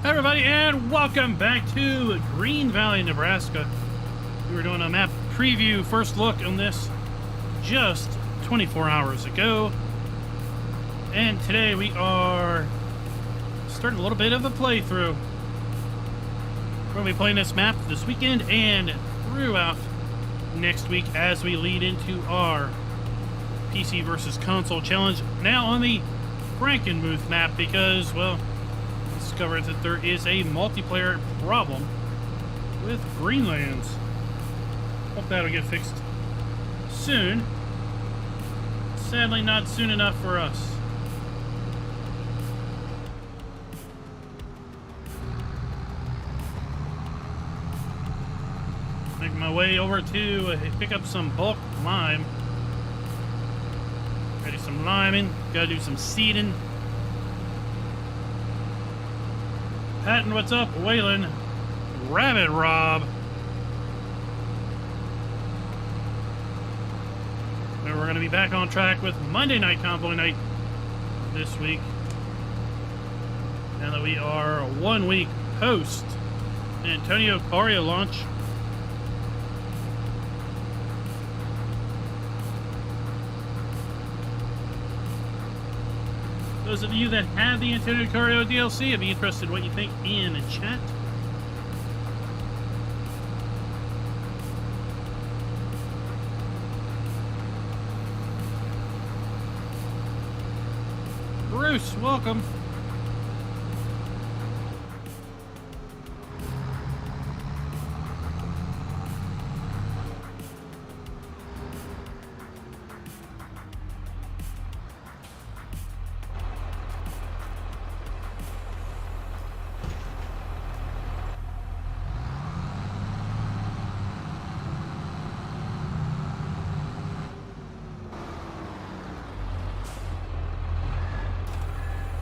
Hey everybody, and welcome back to Green Valley, Nebraska. We were doing a map preview, first look on this just 24 hours ago. And today we are starting a little bit of a playthrough. We're going to be playing this map this weekend and throughout next week as we lead into our PC versus console challenge. Now on the Frankenmuth map because, well, discovered that there is a multiplayer problem with Greenlands. Hope that'll get fixed soon. Sadly, not soon enough for us. Make my way over to pick up some bulk lime. Ready some liming. Gotta do some seeding. Patton, what's up? Waylon. Rabbit Rob. And we're going to be back on track with Monday Night Convoy Night this week. Now that we are 1 week post Antonio Caria launch. Those of you that have the Antonio Caria DLC, I'd be interested in what you think in the chat. Bruce, welcome.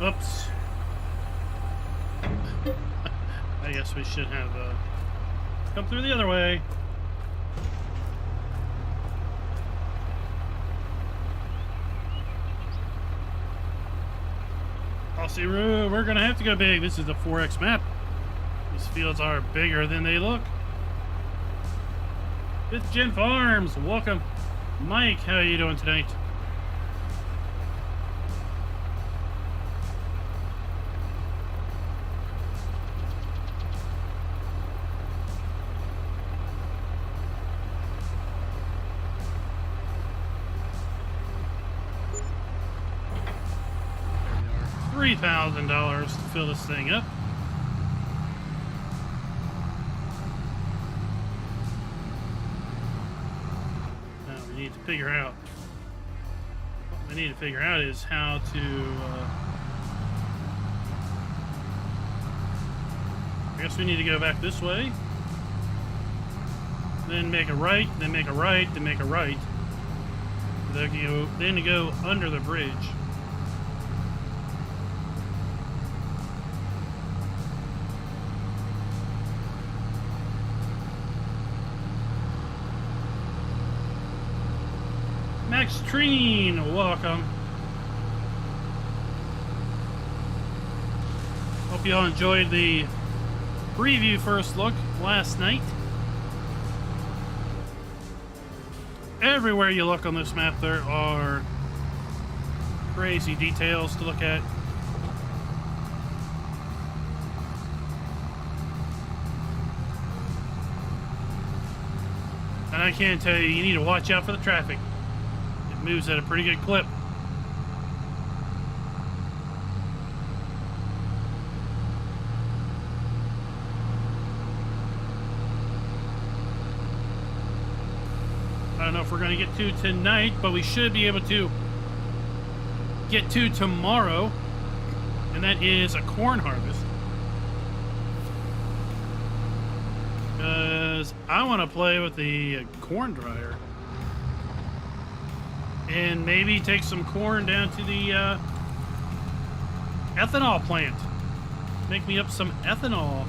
Oops. I guess we should have come through the other way. I'll see. We're gonna have to go big. This is a 4X map. These fields are bigger than they look. 5th Gen Farms, welcome. Mike, how are you doing tonight? $3,000 to fill this thing up. Now we need to figure out. What we need to figure out is how to. I guess we need to go back this way. Then make a right. Then make a right. Then make a right. Then go under the bridge. Max Treen, welcome. Hope you all enjoyed the preview first look last night. Everywhere you look on this map, there are crazy details to look at. And I can tell you, you need to watch out for the traffic. Moves at a pretty good clip. I don't know if we're going to get to tonight, but we should be able to get to tomorrow, and that is a corn harvest. Because I want to play with the corn dryer. And maybe take some corn down to the ethanol plant. Make me up some ethanol.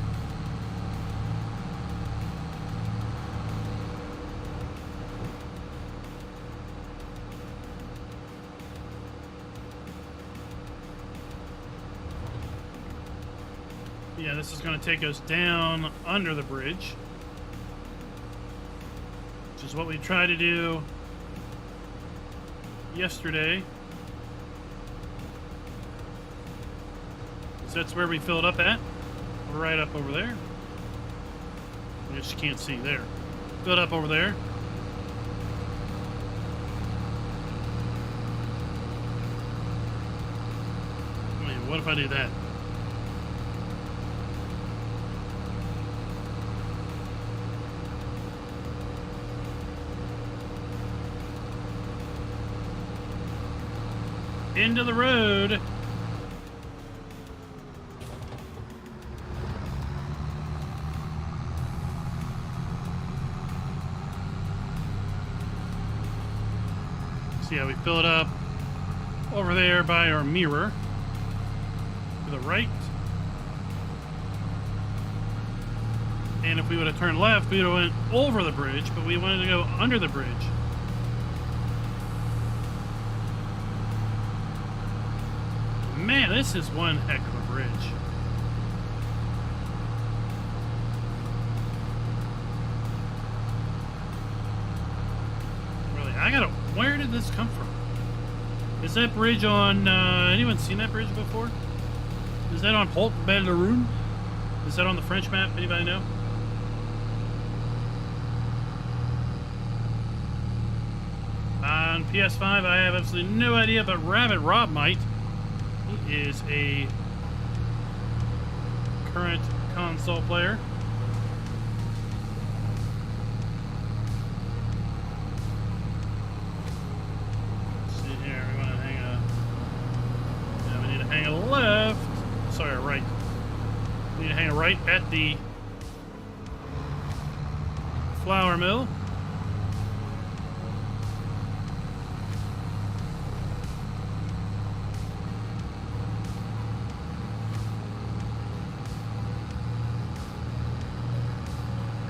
Yeah, this is going to take us down under the bridge, which is what we tried to do yesterday. So that's where we filled up at, right up over there. I guess you can't see there. Filled up over there. Wait, what if I do that? Into the road. See how we fill it up over there by our mirror to the right. And if we would have turned left, we would have went over the bridge, but we wanted to go under the bridge. Man, this is one heck of a bridge. Really, where did this come from? Is that bridge on, anyone seen that bridge before? Is that on Holt Belleroon? Is that on the French map? Anybody know? On PS5, I have absolutely no idea, but Rabbit Rob might. He is a current console player. Let's see here, we want to hang a... Yeah, we need to hang a left. Sorry, a right. We need to hang a right at the flour mill.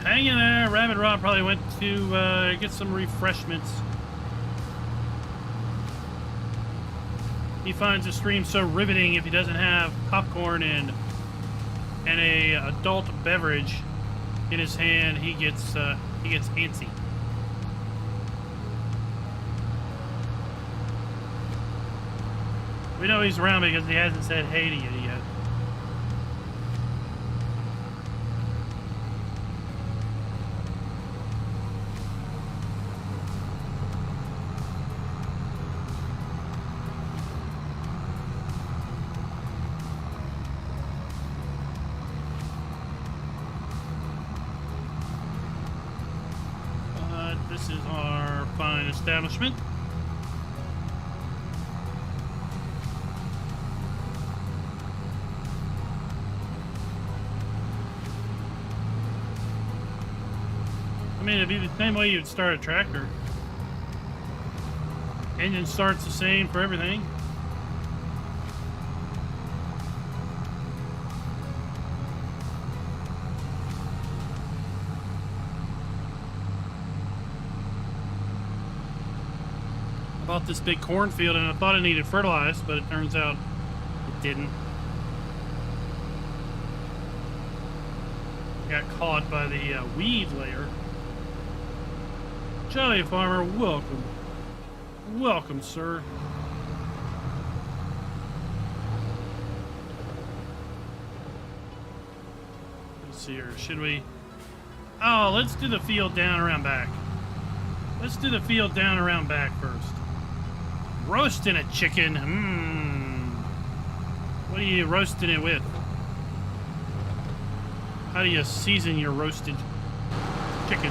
Hang in there. Rabbit Rob probably went to get some refreshments. He finds the stream so riveting if he doesn't have popcorn and a adult beverage in his hand. He gets antsy. We know he's around because he hasn't said hey to you yet. This is our fine establishment. I mean, it'd be the same way you'd start a tractor. Engine starts the same for everything. Bought this big cornfield and I thought it needed fertilized, but it turns out it didn't. Got caught by the weed layer. Jolly Farmer, welcome. Welcome, sir. Let's see here. Should we... Oh, let's do the field down around back. Let's do the field down around back first. Roasting a chicken. What are you roasting it with? How do you season your roasted chicken?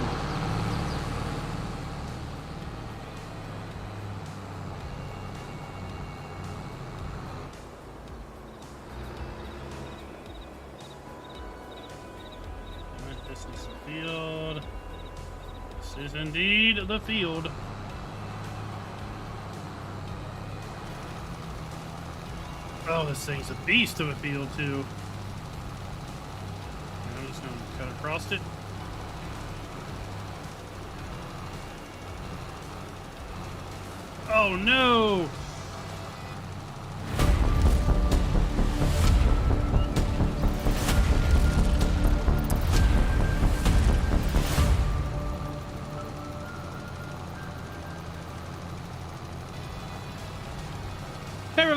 This is the field. This is indeed the field. Oh, this thing's a beast of a field, too. I'm just going to cut across it. Oh, no!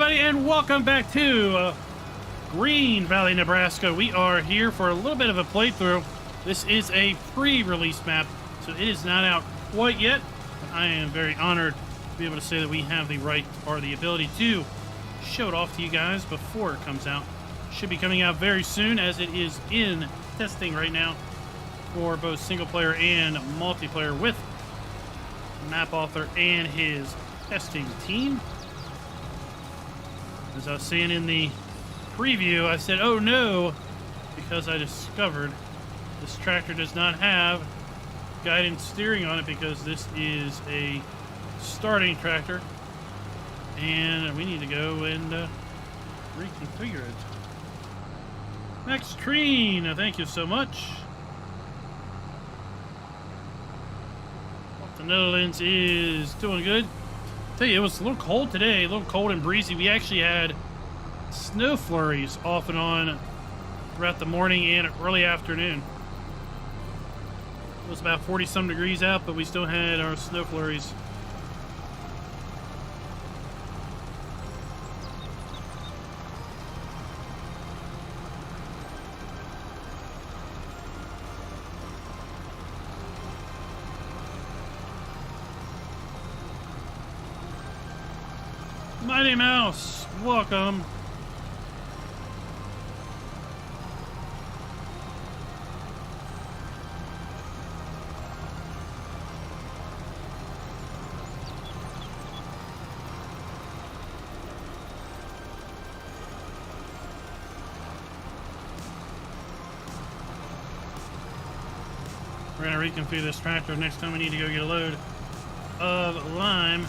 everybody, and welcome back to Green Valley, Nebraska. We are here for a little bit of a playthrough. This is a pre-release map, so it is not out quite yet. But I am very honored to be able to say that we have the right or the ability to show it off to you guys before it comes out. Should be coming out very soon, as it is in testing right now for both single player and multiplayer with map author and his testing team. As I was saying in the preview, I said, oh no, because I discovered this tractor does not have guidance steering on it, because this is a starting tractor and we need to go and reconfigure it. Max Treen, thank you so much. The Netherlands is doing good. Tell you, it was a little cold today, a little cold and breezy. We actually had snow flurries off and on throughout the morning and early afternoon. It was about 40-some degrees out, but we still had our snow flurries. Mighty Mouse, welcome. We're gonna reconfigure this tractor next time we need to go get a load of lime.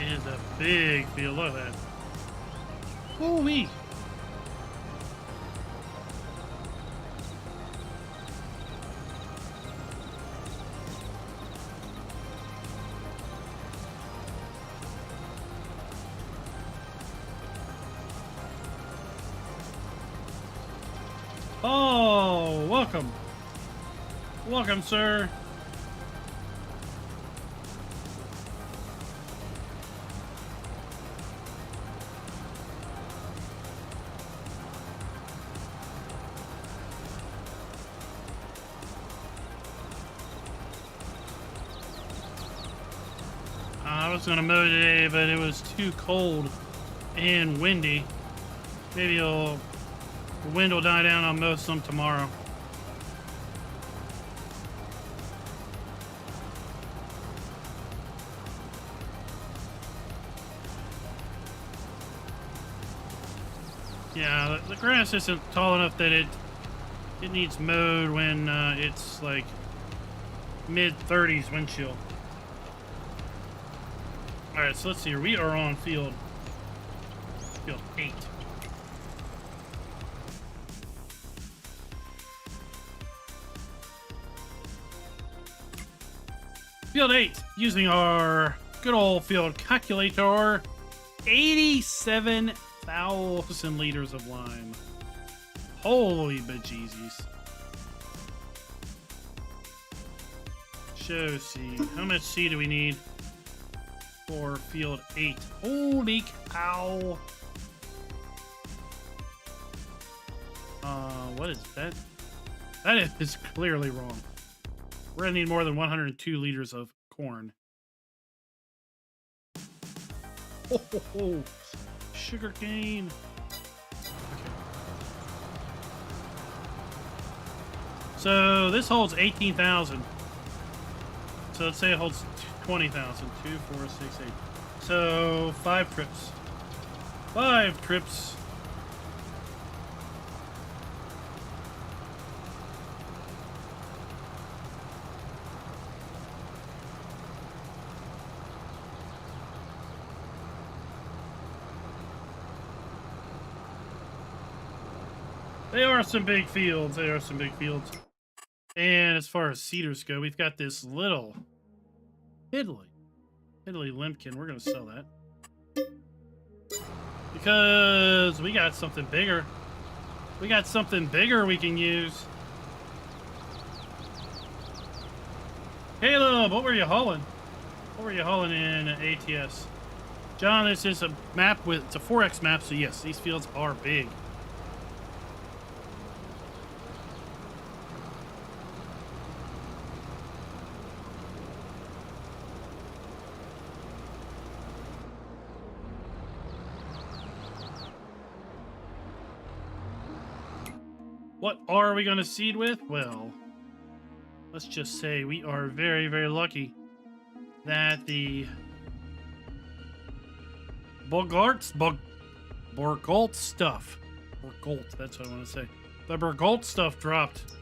Is a big field. Look at that. Holy. Oh, welcome. Welcome, sir. I was gonna mow today, but it was too cold and windy. Maybe the wind will die down. I'll mow some tomorrow. Yeah, the grass isn't tall enough that it needs mowed when it's like mid-30s wind chill. Alright, so let's see here. We are on field 8. Field 8, using our good old field calculator, 87,000 liters of lime. Holy bejesus. Show seed. How much seed do we need for field 8? Holy cow. What is that? That is clearly wrong. We're gonna need more than 102 liters of corn. Oh, sugar cane. Okay. So this holds 18,000. So let's say it holds 20,000. 2, 4, 6, 8. So 5 trips. 5 trips. They are some big fields. They are some big fields. And as far as cedars go, we've got this little piddly limpkin. We're going to sell that. Because we got something bigger. We got something bigger we can use. Caleb, what were you hauling? What were you hauling in ATS? John, this is a map with, it's a 4X map, so yes, these fields are big. What are we going to seed with? Well, let's just say we are very, very lucky that the Bogault stuff. Bogault, that's what I want to say. The Bogault stuff dropped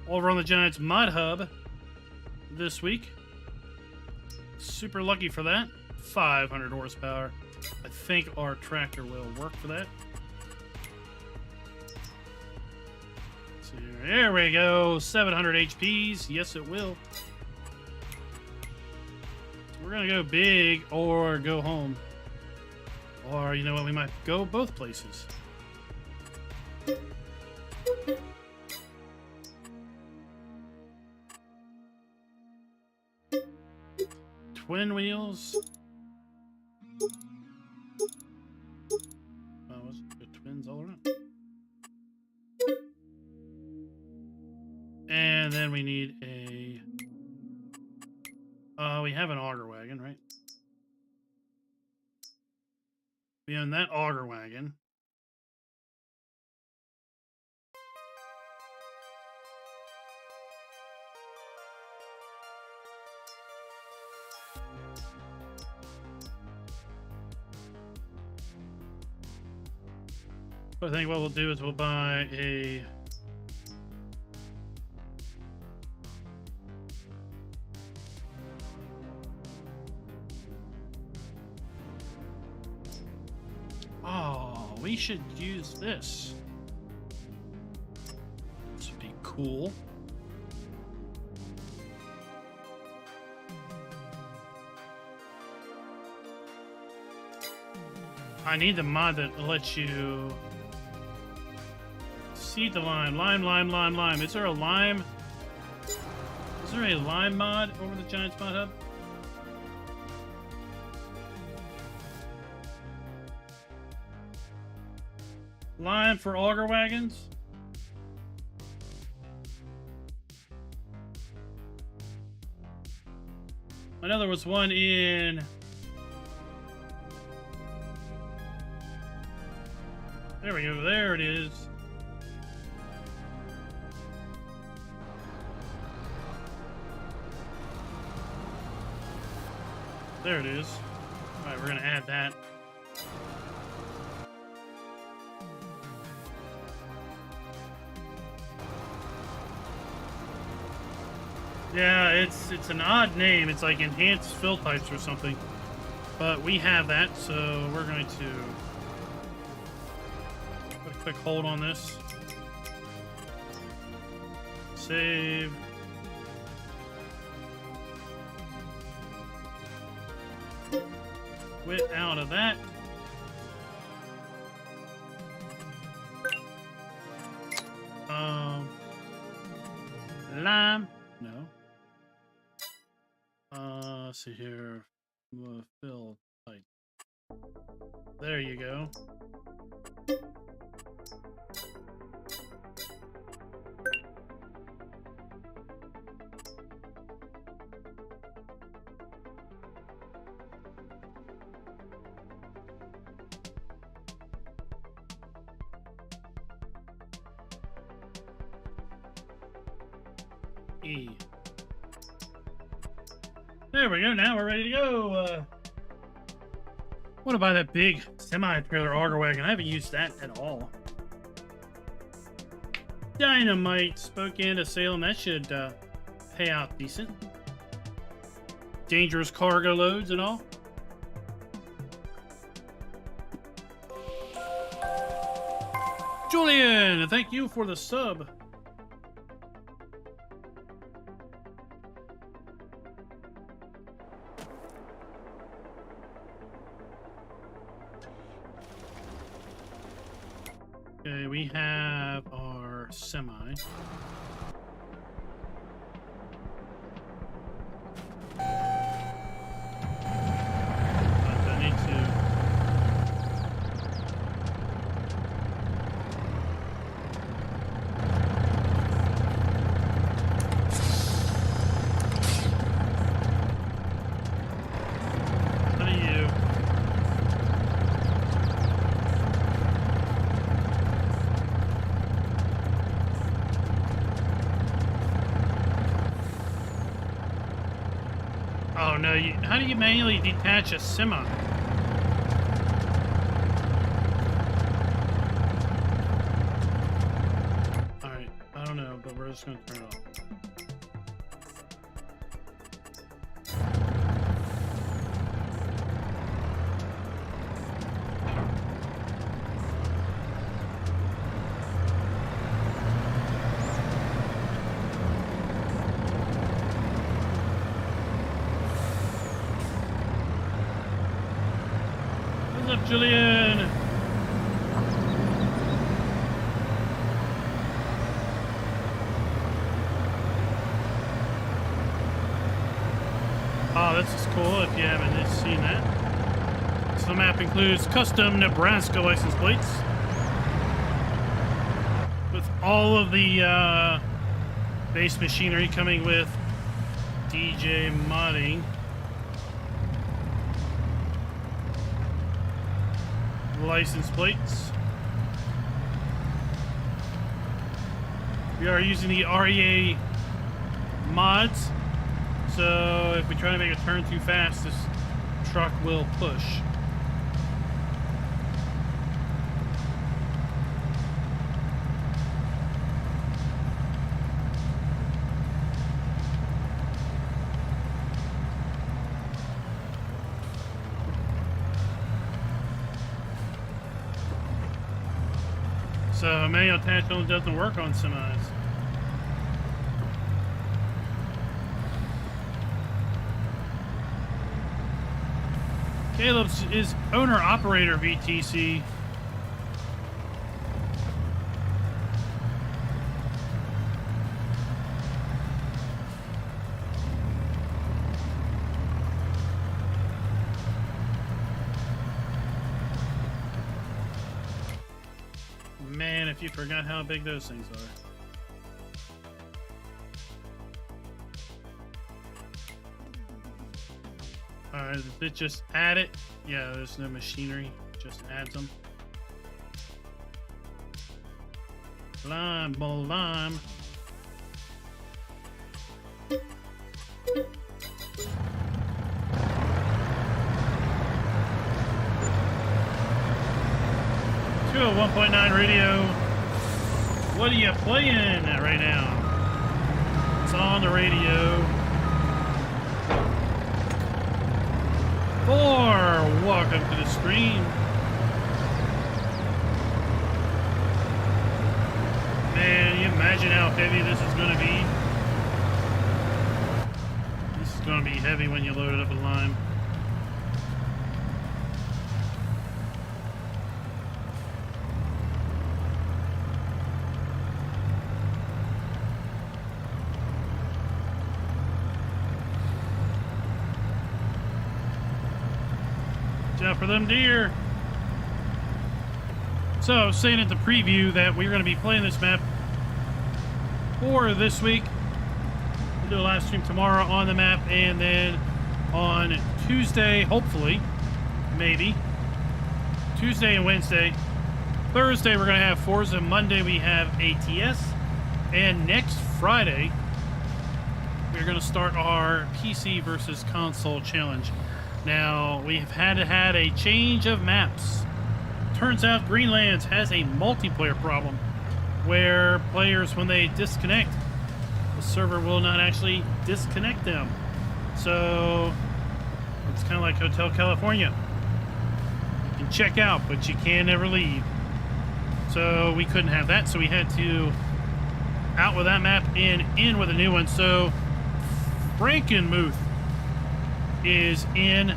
over on the Giants Mod Hub this week. Super lucky for that. 500 horsepower. I think our tractor will work for that. So there we go. 700 HPs. Yes, it will. We're going to go big or go home. Or, you know what, we might go both places. Twin wheels. Was it the twins all around? And then we need a... we have an auger wagon, right? We own that auger wagon. I think what we'll do is we'll buy a... Oh, we should use this. This would be cool. I need the mod that lets you seed the lime. Lime. Is there a lime? Is there a lime mod over the Giants Mod Hub? Lime for auger wagons? I know there was one in... There we go, there it is. There it is. Alright, we're gonna add that. Yeah, it's an odd name. It's like enhanced fill pipes or something. But we have that, so we're going to put a quick hold on this. Save. Quit out of that. Lime. No. Let's see here. Fill pipe. There you go. E. There we go. Now we're ready to go. I want to buy that big semi-trailer auger wagon. I haven't used that at all. Dynamite spoke into Salem. That should pay out decent. Dangerous cargo loads and all. Julian, thank you for the sub. Okay, we have our semi. Oh no, how do you manually detach a semi? Alright, I don't know, but we're just gonna turn it off. What's up, Julian? Oh, this is cool if you haven't seen that. So the map includes custom Nebraska license plates with all of the base machinery coming with DJ modding. License plates. We are using the REA mods, so if we try to make a turn too fast, this truck will push. So manual attachment doesn't work on semis. Caleb's is owner-operator VTC. Man, if you forgot how big those things are. Alright, did it just add it? Yeah, there's no machinery, just adds them. Lime, lime. To a 1.9 radio. What are you playing at right now? It's on the radio. 4, welcome to the stream. Man, you imagine how heavy this is going to be? This is going to be heavy when you load it up with lime. Out for them deer. So I was saying at the preview that we were going to be playing this map for this week. We'll do a live stream tomorrow on the map, and then on Tuesday, hopefully, maybe Tuesday and Wednesday. Thursday we're going to have Forza. Monday we have ATS, and next Friday we're going to start our PC versus console challenge. Now, we have had a change of maps. Turns out Greenlands has a multiplayer problem where players, when they disconnect, the server will not actually disconnect them. So, it's kind of like Hotel California. You can check out, but you can never leave. So, we couldn't have that, so we had to out with that map and in with a new one. So, Frankenmuth is in,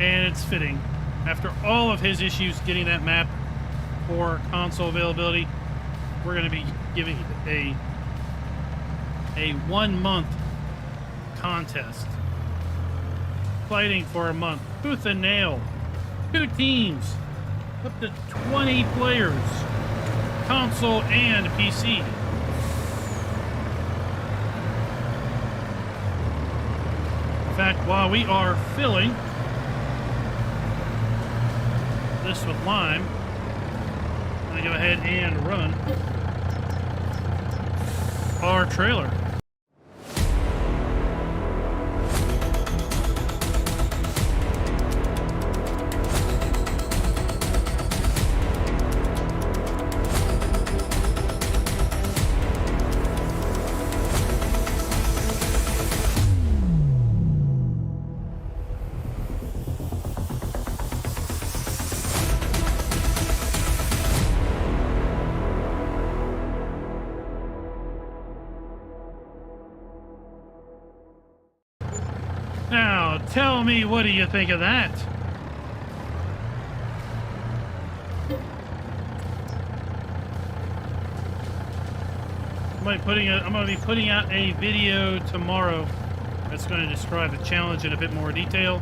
and it's fitting after all of his issues getting that map for console availability. We're going to be giving a 1 month contest. Fighting for a month. Tooth and nail. 2 teams. Up to 20 players. Console and PC. In fact, while we are filling this with lime, I'm going to go ahead and run our trailer. Now, tell me, what do you think of that? I'm going to be putting out a video tomorrow that's going to describe the challenge in a bit more detail.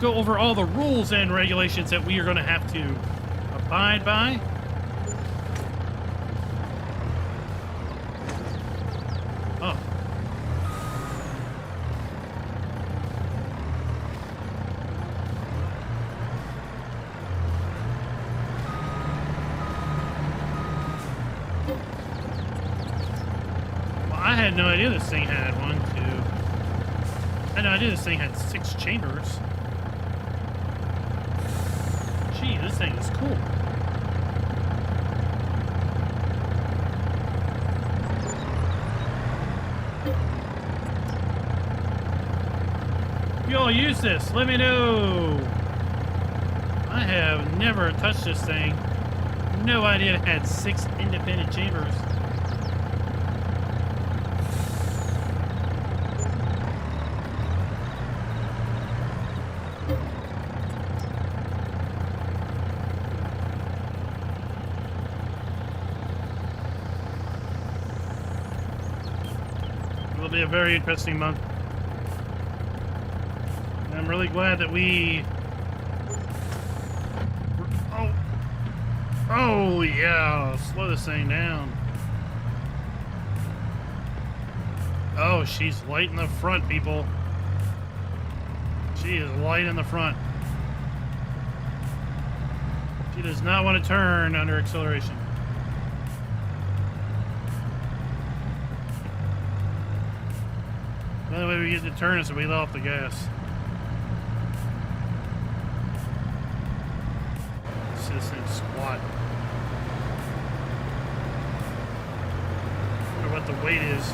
Go over all the rules and regulations that we are going to have to abide by. Oh. I had no idea this thing had 1, 2. I had no idea this thing had 6 chambers. Gee, this thing is cool. If you all use this, let me know. I have never touched this thing. No idea it had 6 independent chambers. It'll be a very interesting month. And I'm really glad that we... Oh, yeah. Slow this thing down. Oh, she's light in the front, people. She is light in the front. She does not want to turn under acceleration. The only way we get to turn is if we let off the gas. See this thing squat. I wonder what the weight is.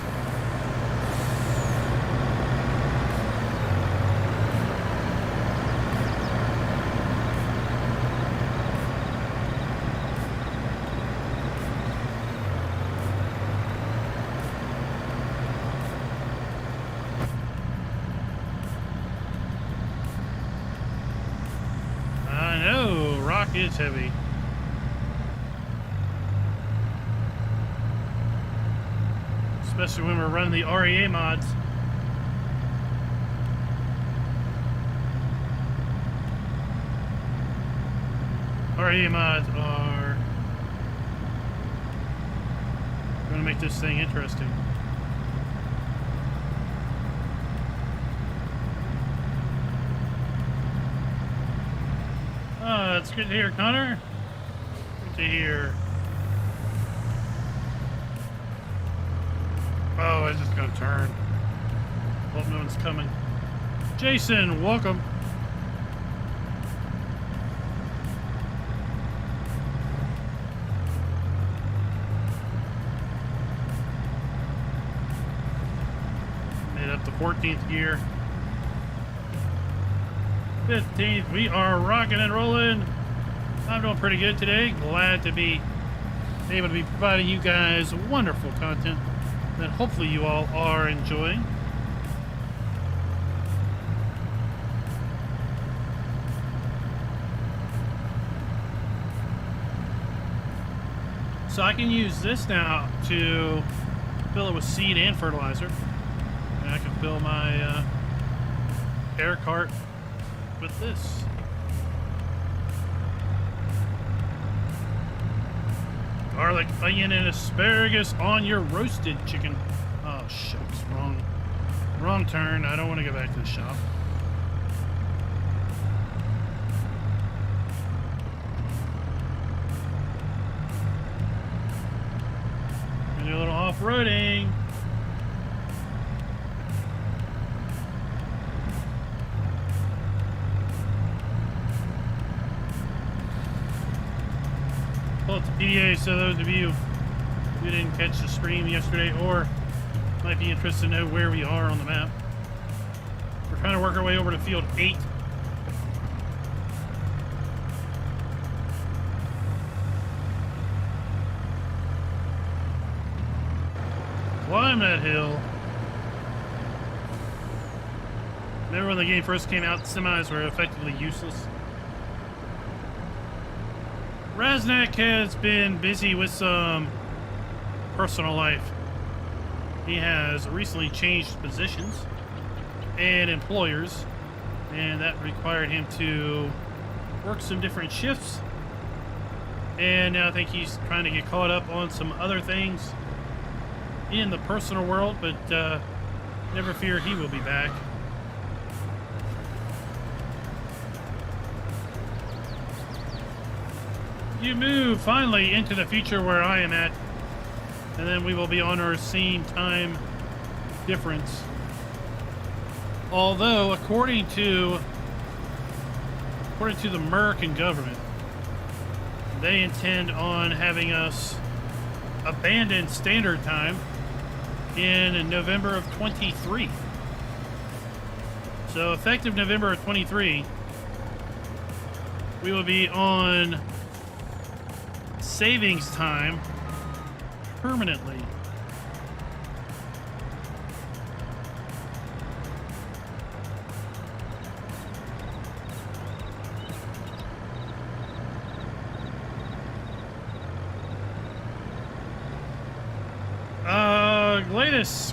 It's heavy. Especially when we're running the REA mods. REA mods are going to make this thing interesting. That's good to hear, Connor. Good to hear. Oh, it's just gonna turn. Hope no one's coming. Jason, welcome. Made up the 14th gear. 15th, we are rocking and rolling. I'm doing pretty good today. Glad to be able to be providing you guys wonderful content that hopefully you all are enjoying. So I can use this now to fill it with seed and fertilizer. And I can fill my air cart with this. Garlic, onion, and asparagus on your roasted chicken. Oh, shucks. Wrong turn. I don't want to go back to the shop. Do a little off-roading. Pull up the PDA so those of you who didn't catch the stream yesterday or might be interested to know where we are on the map. We're trying to work our way over to field 8. Climb that hill. Remember when the game first came out, semis were effectively useless? Raznak has been busy with some personal life. He has recently changed positions and employers, and that required him to work some different shifts. And now I think he's trying to get caught up on some other things in the personal world, but never fear, he will be back. You move finally into the future where I am at, and then we will be on our same time difference. Although, according to the American government, they intend on having us abandon standard time in November of 23. So effective November of 23, we will be on savings time permanently.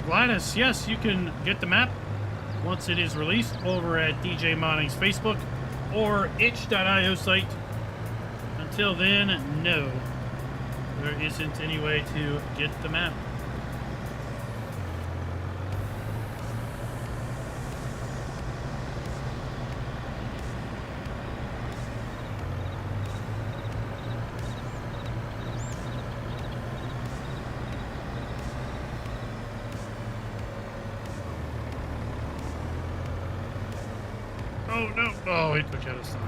Gladys, yes, you can get the map once it is released over at DJ Modding's Facebook or itch.io site. Until then, no, there isn't any way to get the map. Oh, no. Oh, he took out his sign.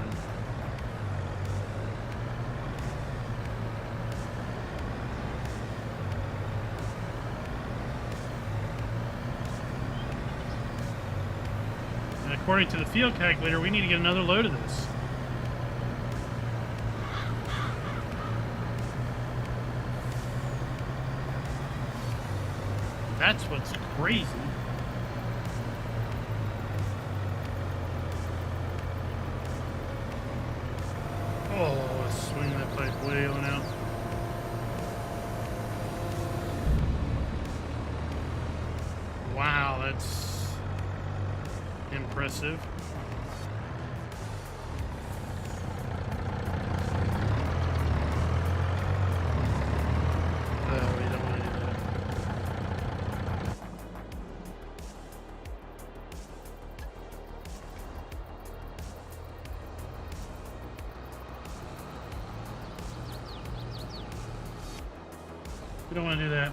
And according to the field calculator, we need to get another load of this. That's what's crazy. Oh, swing that pipe way on out. Wow, that's impressive. We don't want to do that. We don't want to do that.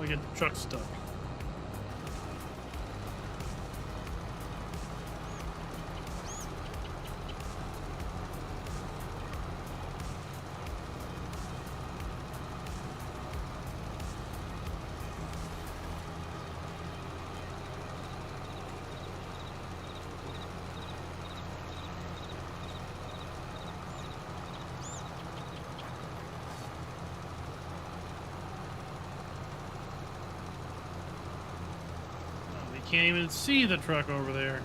We get the truck stuck. Can't even see the truck over there.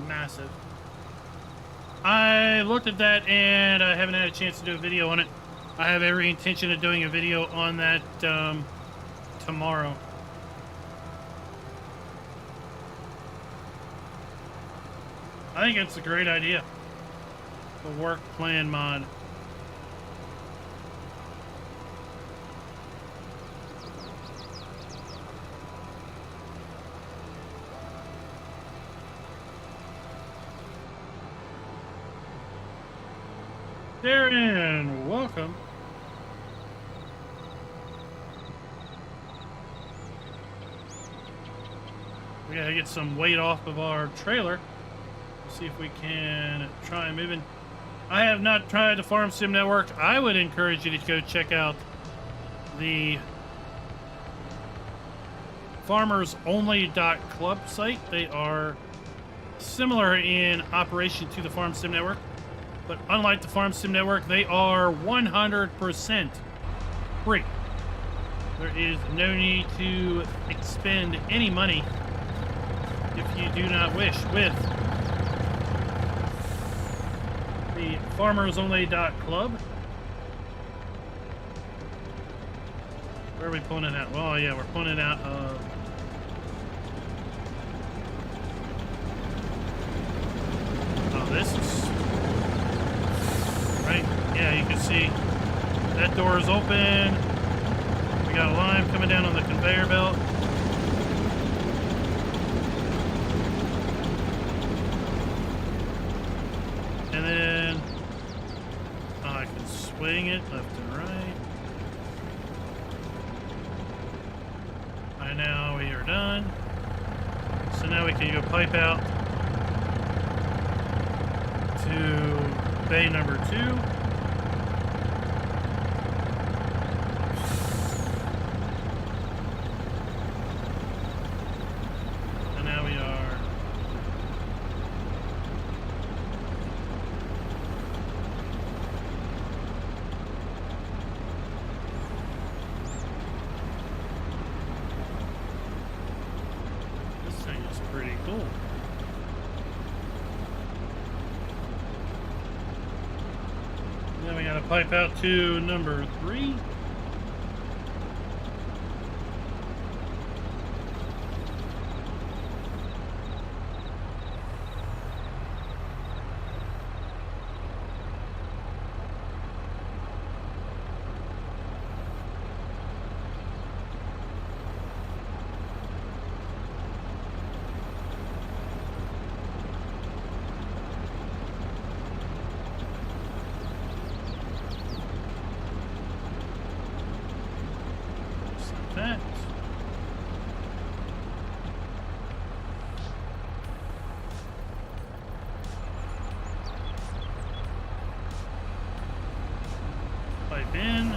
massive. I looked at that and I haven't had a chance to do a video on it. I have every intention of doing a video on that tomorrow. I think it's a great idea. The work plan mod. Darren, welcome. We gotta get some weight off of our trailer. See if we can try moving. I have not tried the Farm Sim Network. I would encourage you to go check out the farmersonly.club site. They are similar in operation to the Farm Sim Network, but unlike the Farm Sim Network, they are 100% free. There is no need to expend any money if you do not wish with the farmersonly.club. Where are we pulling it out? Well, yeah, we're pulling it out of... Oh, this is... Right? Yeah, you can see that door is open. We got a line coming down on the conveyor belt. And then I can swing it left and right. And now we are done. So now we can go pipe out to bay number 2. And now we are pretty cool. Then we gotta pipe out to number 3. That. Pipe in.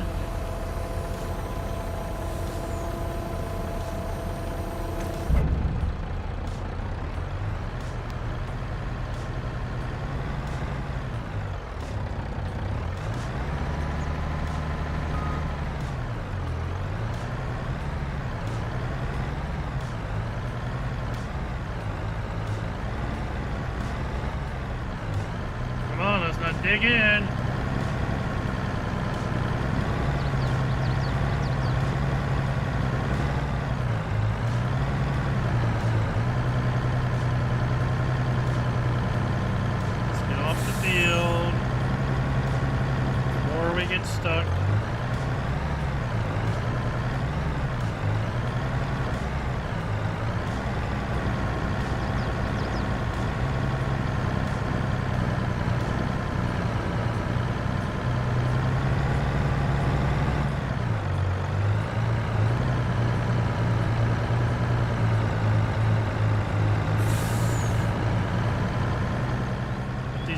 Dig in. Let's get off the field before we get stuck.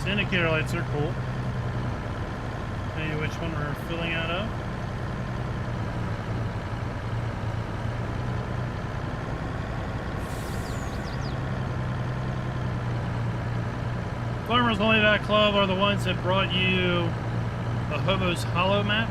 Indicator lights are cool. Tell you which one we're filling out of. FarmersOnly.club are the ones that brought you the Hobo's Hollow map.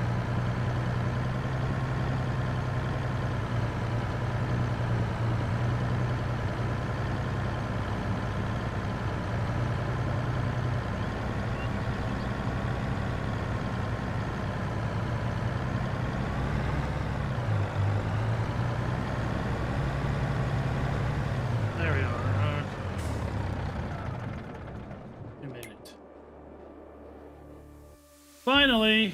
Finally.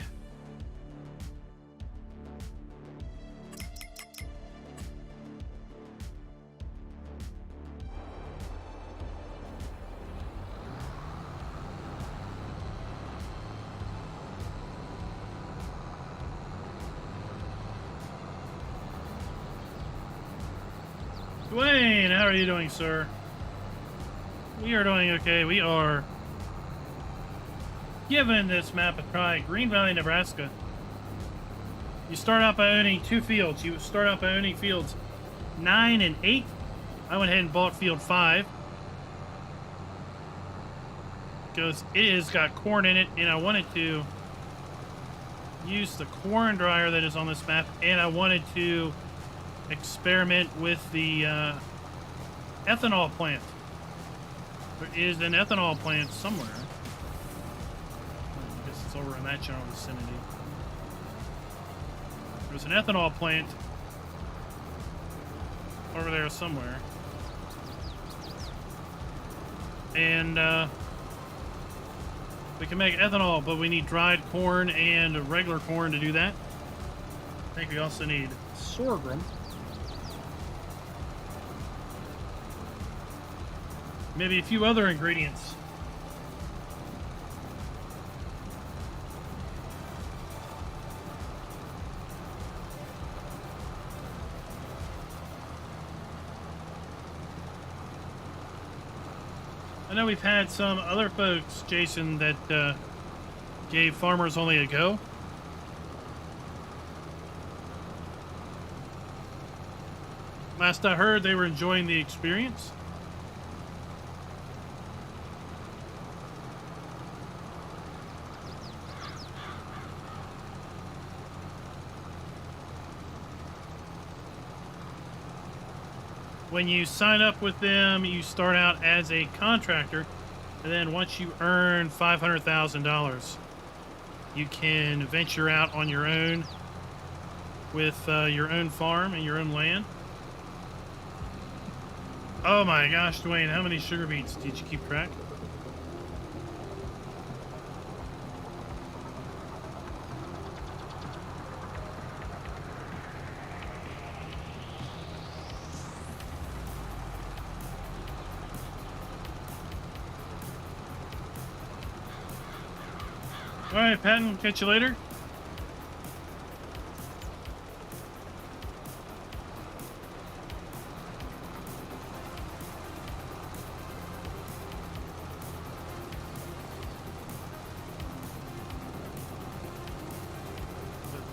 Dwayne, how are you doing, sir? We are doing okay. We are giving this map a try. Green Valley, Nebraska. You start out by owning 2 fields. You start out by owning fields 9 and 8. I went ahead and bought field 5. Because it has got corn in it, and I wanted to use the corn dryer that is on this map, and I wanted to experiment with the ethanol plant. There is an ethanol plant somewhere. I guess it's over in that general vicinity. There's an ethanol plant over there somewhere. And we can make ethanol, but we need dried corn and regular corn to do that. I think we also need sorghum. Maybe a few other ingredients. I know we've had some other folks, Jason, that gave farmers only a go. Last I heard, they were enjoying the experience. When you sign up with them, you start out as a contractor, and then once you earn $500,000, you can venture out on your own with your own farm and your own land. Oh my gosh, Dwayne, how many sugar beets did you keep track? All right, Patton, catch you later.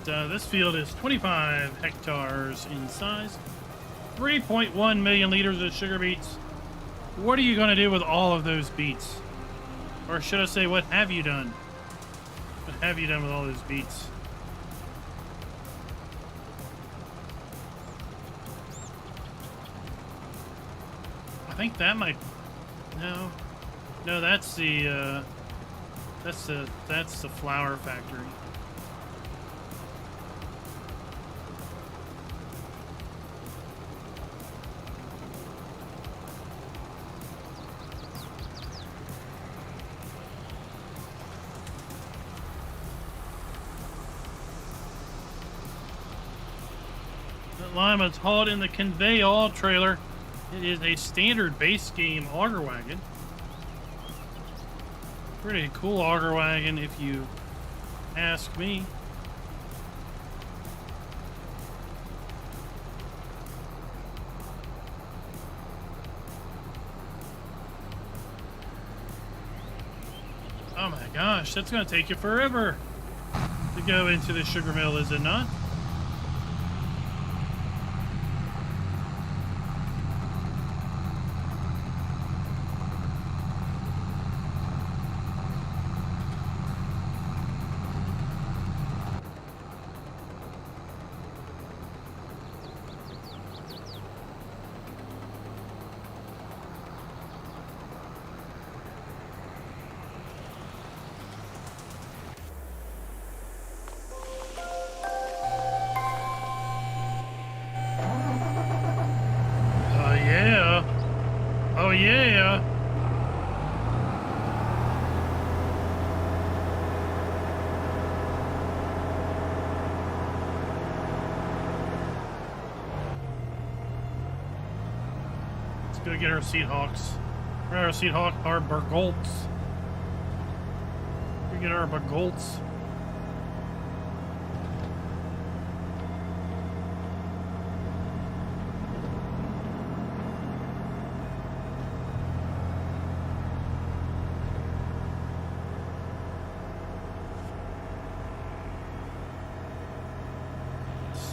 But this field is 25 hectares in size, 3.1 million liters of sugar beets. What are you going to do with all of those beets? Or should I say, what have you done? What have you done with all those beets? I think that might... No. No, that's the flour factory. Lima is hauled in the conveyor trailer. It is a standard base game auger wagon. Pretty cool auger wagon, if you ask me. Oh my gosh, that's going to take you forever to go into the sugar mill, is it not? Go get our seed hawks. Or our seed hawk, our burgolts. We get our burgolts.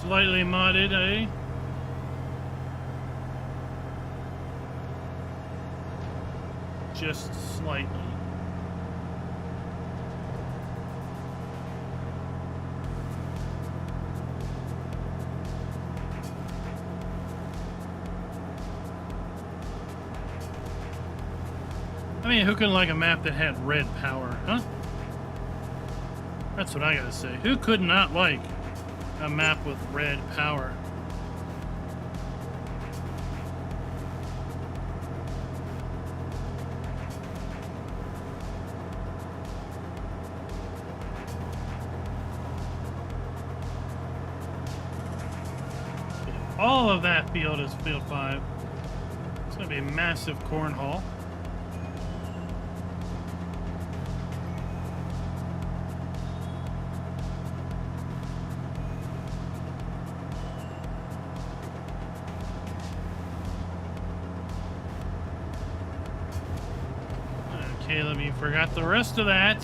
Slightly modded, eh? Just slightly. I mean, who couldn't like a map that had red power, huh? That's what I gotta say. Who could not like a map with red power? All of that field is field 5. It's going to be a massive corn haul. Caleb, you forgot the rest of that.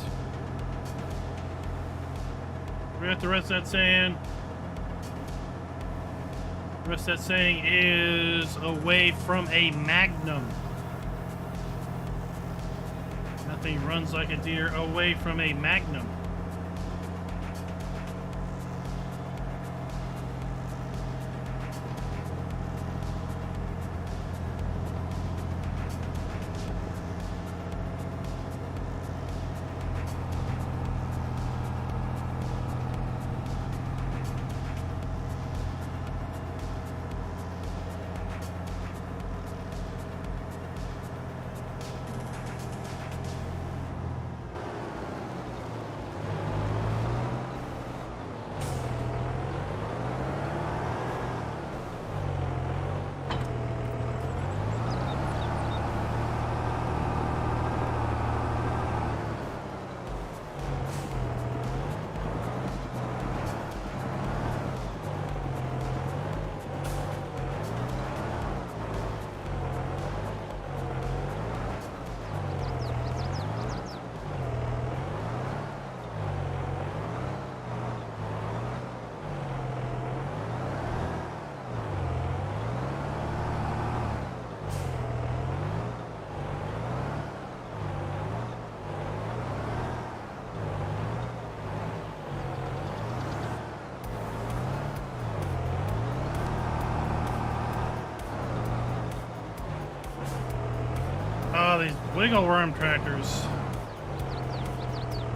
Forgot the rest of that saying. The rest of that saying is away from a magnum. Nothing runs like a deer away from a magnum. Oh, these wiggle worm tractors.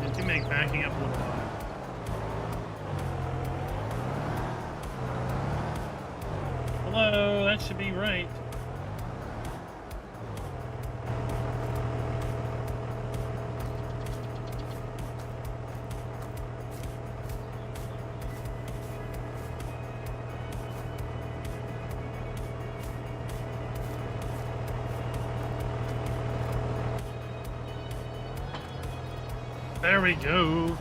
They do make backing up a little hard. Hello, that should be right. There we go.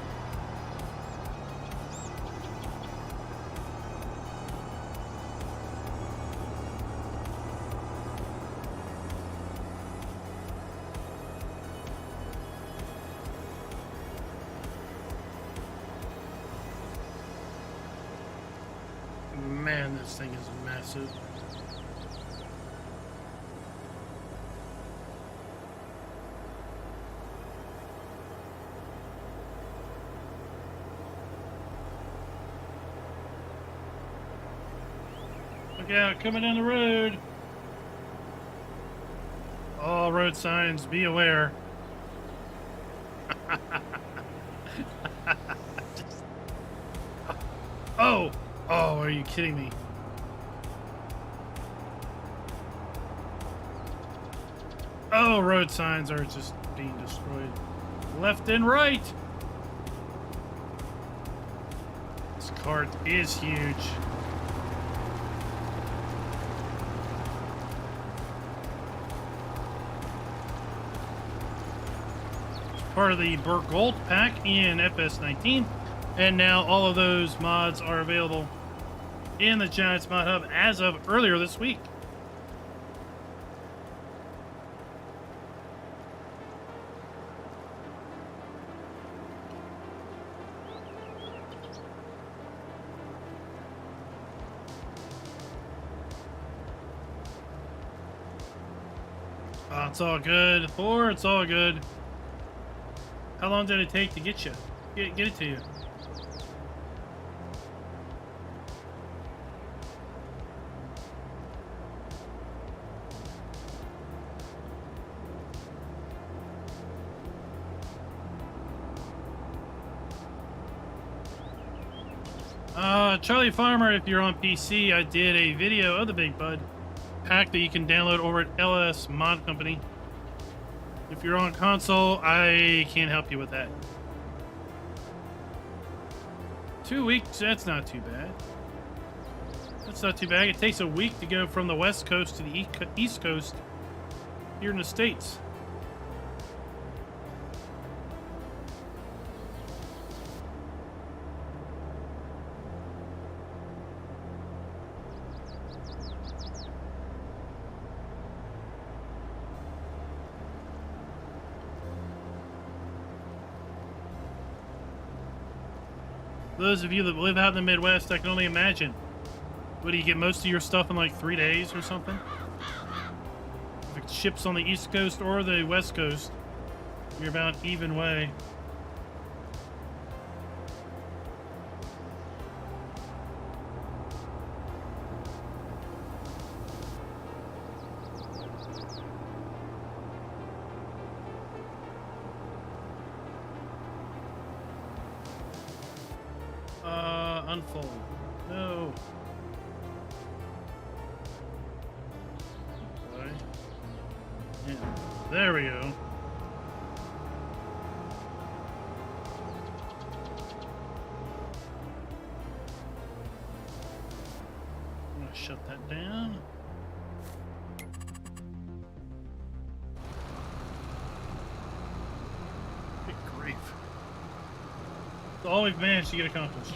Man, this thing is massive. Look out, coming down the road. All road signs, be aware. Oh, are you kidding me? Oh, road signs are just being destroyed left and right. This cart is huge. part of the Gold pack in FS19, and now all of those mods are available in the Giants Mod Hub as of earlier this week. Oh, it's all good, Thor. It's all good. How long did it take to get you? Get it to you? Charlie Farmer, if you're on PC, I did a video of the Big Bud pack that you can download over at LS Mod Company. If you're on console, I can't help you with that. 2 weeks, that's not too bad. That's not too bad. It takes a week to go from the West Coast to the East Coast here in the States. Those of you that live out in the Midwest, I can only imagine. What, do you get most of your stuff in like 3 days or something? If it ships on the East Coast or the West Coast, you're about even way. Unfold. No. Okay. Yeah. There we go. I'm gonna shut that down. Good grief. It's all we've managed to get accomplished.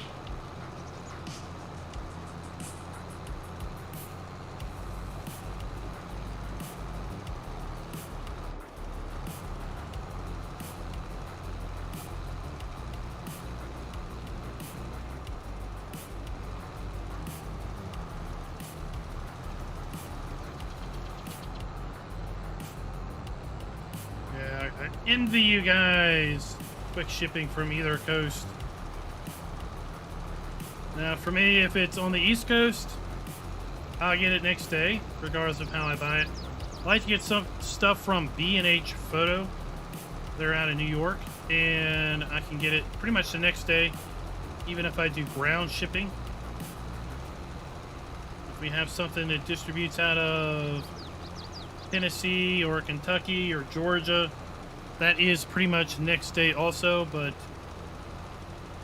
Envy you guys. Quick shipping from either coast. Now for me, if it's on the East Coast, I'll get it next day, regardless of how I buy it. I like to get some stuff from B&H Photo. They're out of New York, and I can get it pretty much the next day, even if I do ground shipping. If we have something that distributes out of Tennessee or Kentucky or Georgia, that is pretty much next day also, but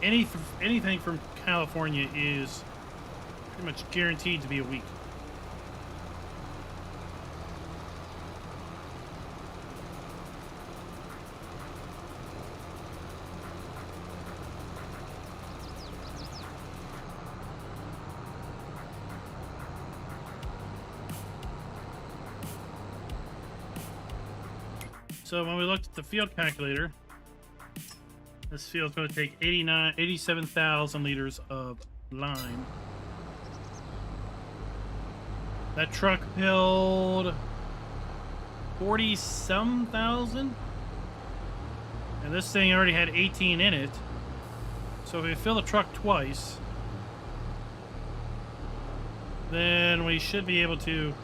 anything from California is pretty much guaranteed to be a week. So when we looked at the field calculator, this field's going to take 87,000 liters of lime. That truck filled 40-some thousand, and this thing already had 18 in it. So if we fill the truck twice, then we should be able to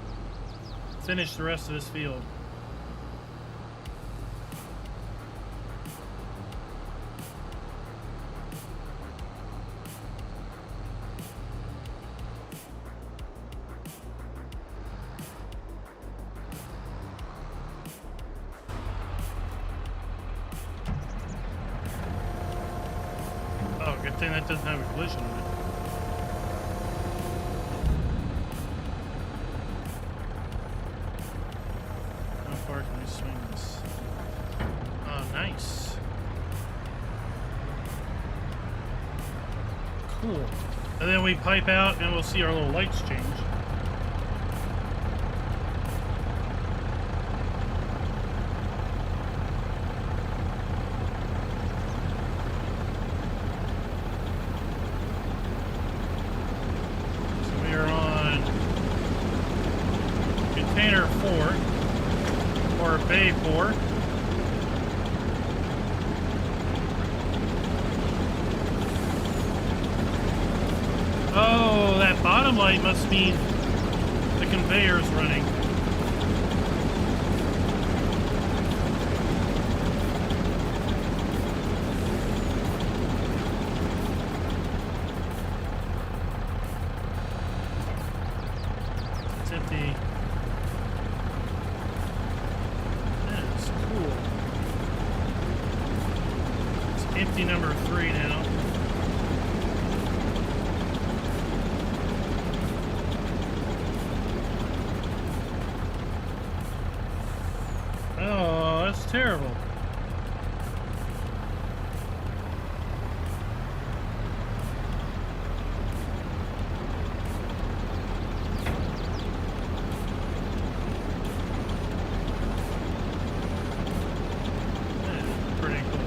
finish the rest of this field. Good thing that doesn't have a collision on it. How far can I swing this? Oh, nice. Cool. And then we pipe out and we'll see our little lights change. So we are on container 4 or bay 4. Oh, that bottom light must mean the conveyor's running. It's empty. That's cool. It's empty number 3 now. Oh, that's terrible. That's pretty cool.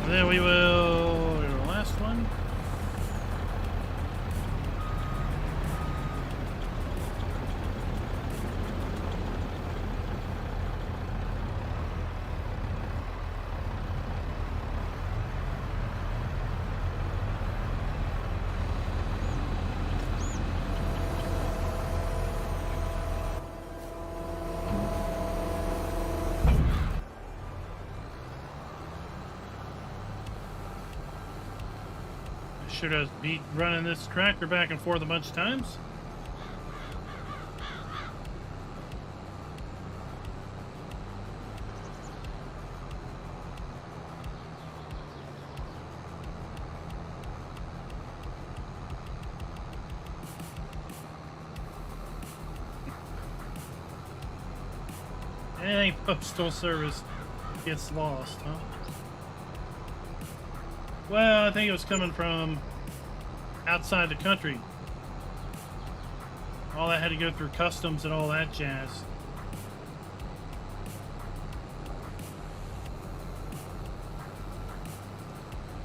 And then we will do the last one. Should have be running this tractor back and forth a bunch of times. Anything postal service gets lost, huh? Well, I think it was coming from outside the country. All that had to go through customs and all that jazz.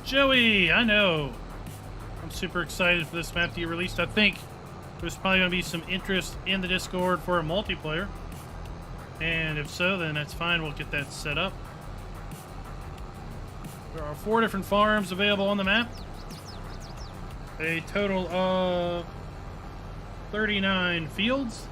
Joey, I know. I'm super excited for this map to get released. I think there's probably going to be some interest in the Discord for a multiplayer. And if so, then that's fine. We'll get that set up. There are 4 different farms available on the map. A total of 39 fields.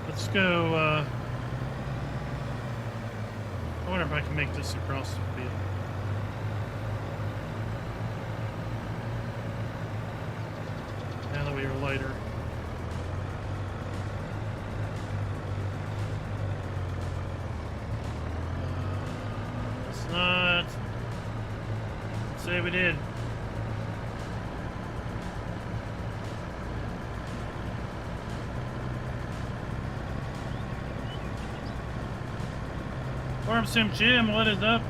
Let's go, I wonder if I can make this across the field. Now that we are lighter. Let's not say we did. Farm Sim Jim, what is up?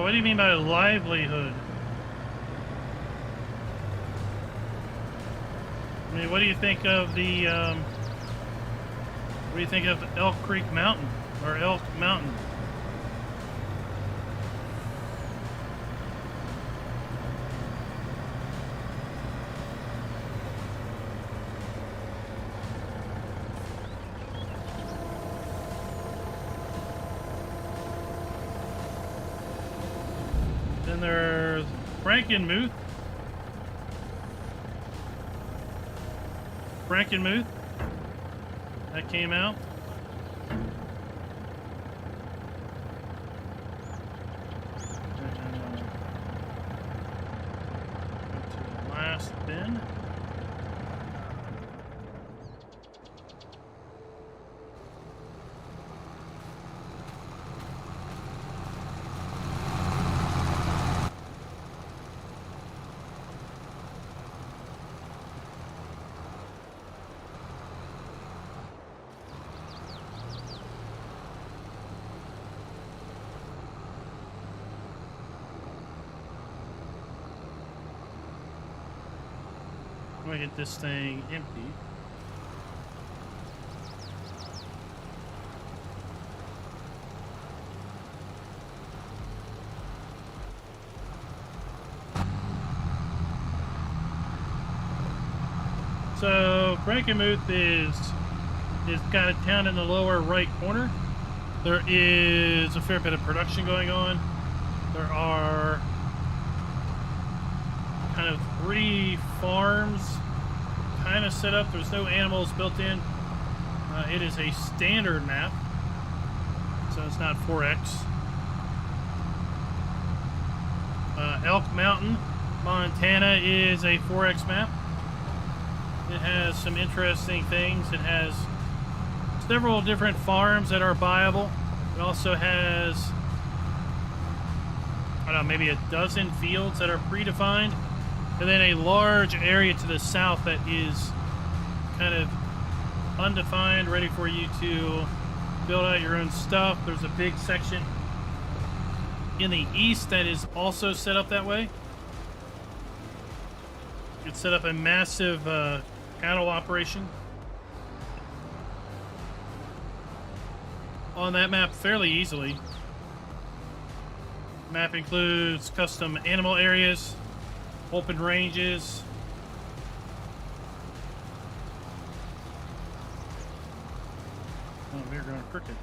What do you mean by livelihood? I mean, what do you think of the, what do you think of Elk Creek Mountain, or Elk Mountain? Then there's Frankenmuth. That came out. Go to the last bin. I'm gonna get this thing empty. So Frankenmuth is got it down in the lower right corner. There is a fair bit of production going on. There are kind of 3 farms kind of set up. There's no animals built in. It is a standard map, so it's not 4X. Elk Mountain, Montana is a 4X map. It has some interesting things. It has several different farms that are viable. It also has, I don't know, maybe a dozen fields that are predefined. And then a large area to the south that is kind of undefined, ready for you to build out your own stuff. There's a big section in the east that is also set up that way. It's set up a massive cattle operation on that map fairly easily. The map includes custom animal areas, open ranges. Oh, we're going crooked.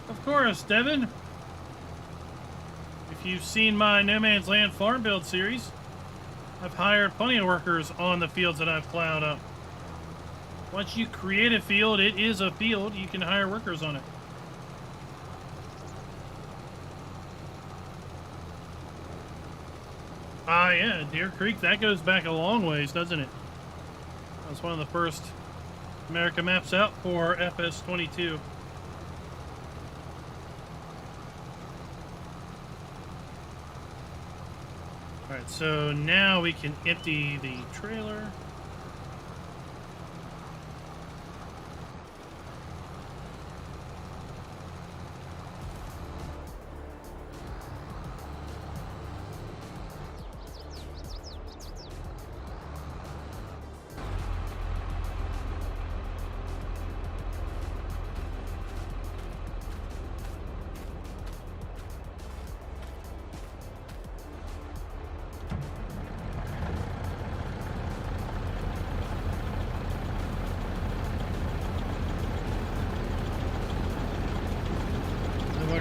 Of course, Devin. If you've seen my No Man's Land farm build series, I've hired plenty of workers on the fields that I've plowed up. Once you create a field, it is a field. You can hire workers on it. Ah, yeah, Deer Creek, that goes back a long ways, doesn't it? That was one of the first America maps out for FS22. Alright, so now we can empty the trailer.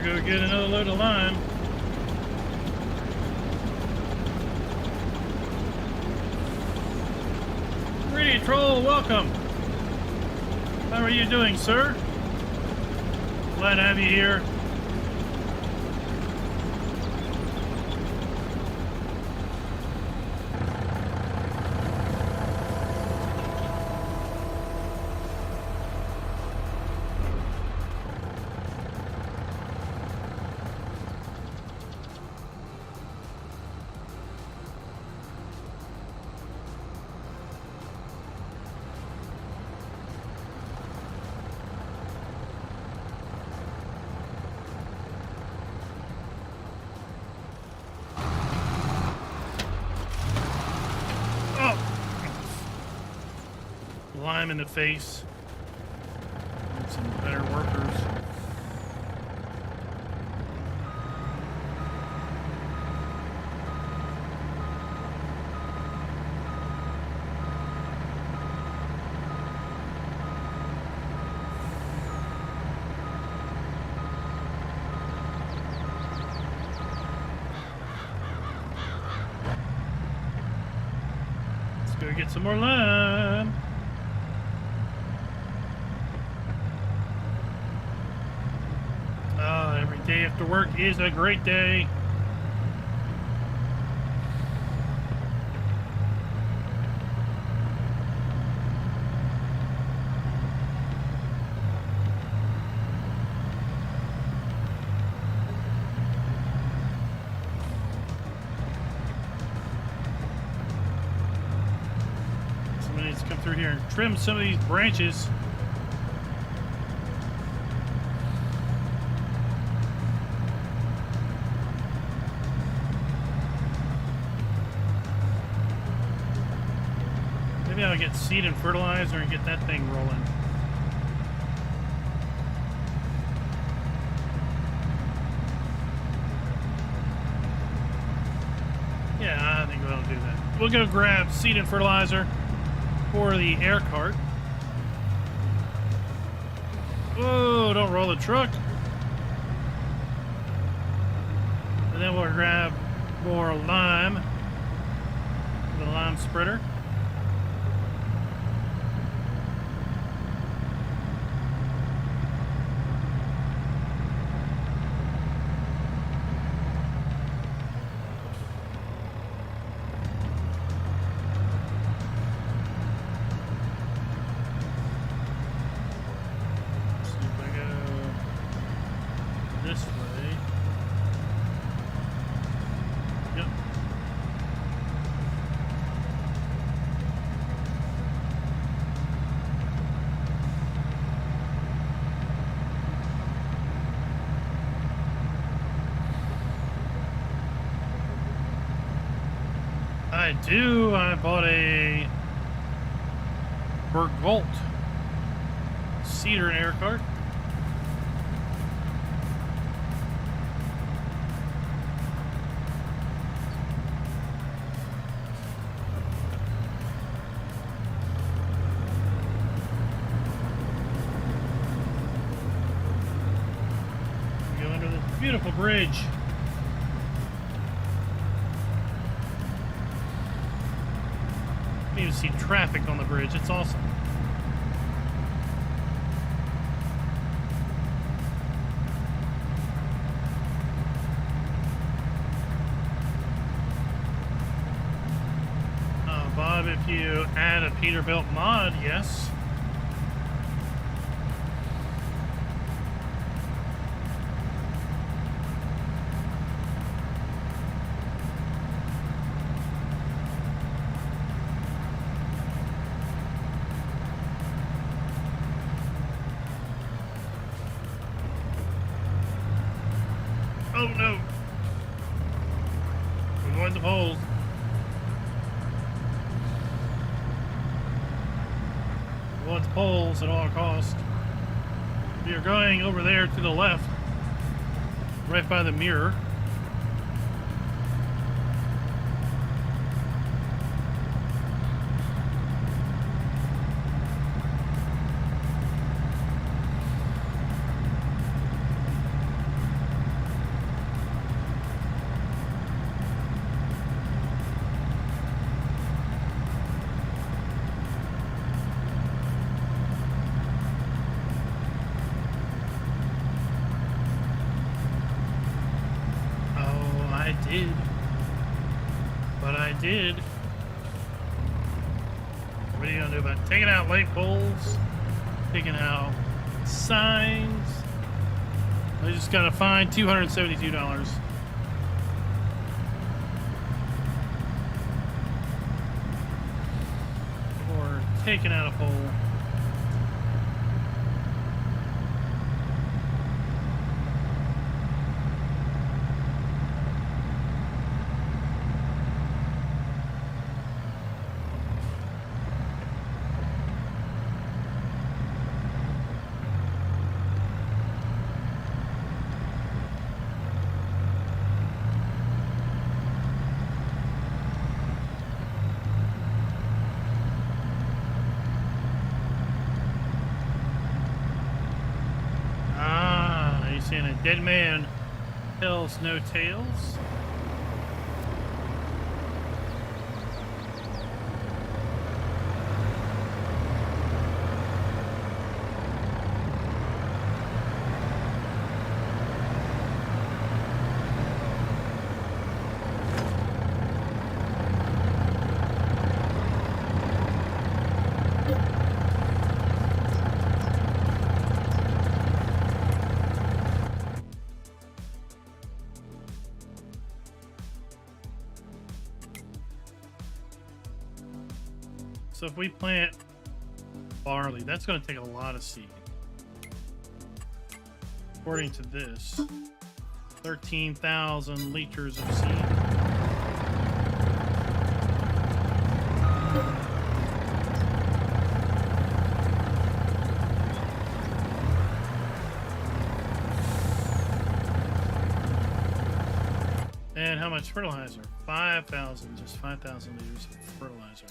Go get another load of lime. Greedy Troll, welcome. How are you doing, sir? Glad to have you here. lime in the face. Need some better workers. Let's go get some more lime. Every day after work is a great day. Somebody needs to come through here and trim some of these branches. Maybe I'll get seed and fertilizer and get that thing rolling. Yeah, I think we'll do that. We'll go grab seed and fertilizer for the air cart. Whoa, don't roll the truck. And then we'll grab more lime for the lime spreader. I bought a Volt cedar and air cart. We go under this beautiful bridge. You see traffic on the bridge. It's awesome. Bob, if you add a Peterbilt mod, yes. Oh no! Avoid the poles. Avoid the poles at all costs. We are going over there to the left, right by the mirror. Did. What are you gonna do about it? Taking out light poles, taking out signs? I just got to find $272. For taking out a pole. Dead man tells no tales. So if we plant barley, that's going to take a lot of seed. According to this, 13,000 liters of seed. And how much fertilizer? 5,000, just 5,000 liters of fertilizer.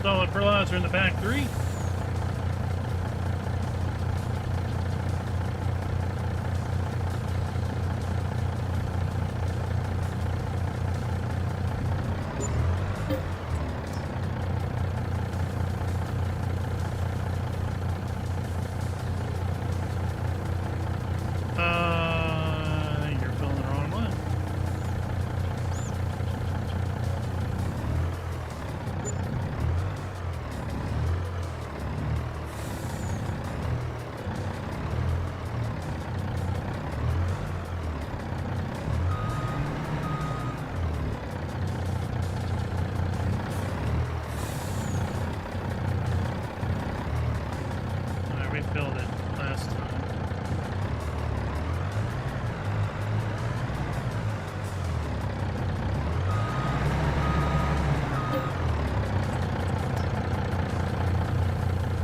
Solid fertilizer in the back three. You're filling the wrong one. Filled it last time.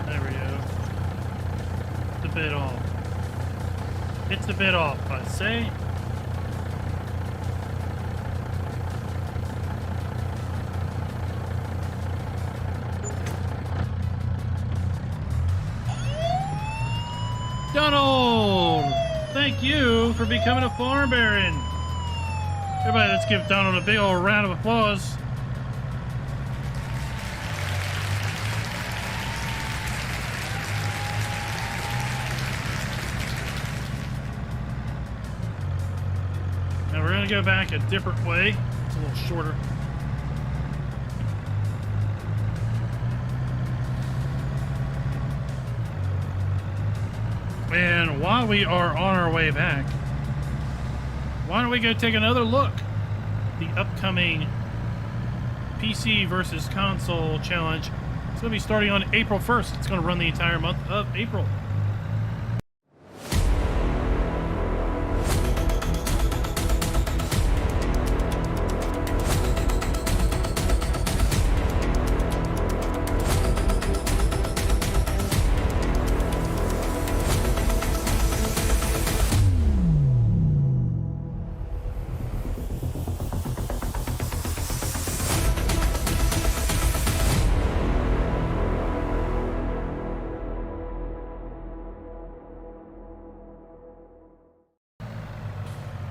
There we go. It's a bit off. It's a bit off, I'd say. Donald! Thank you for becoming a farm baron. Everybody, let's give Donald a big old round of applause. Now we're going to go back a different way. It's a little shorter. And while we are on our way back, why don't we go take another look at the upcoming PC versus console challenge. It's going to be starting on April 1st. It's going to run the entire month of April.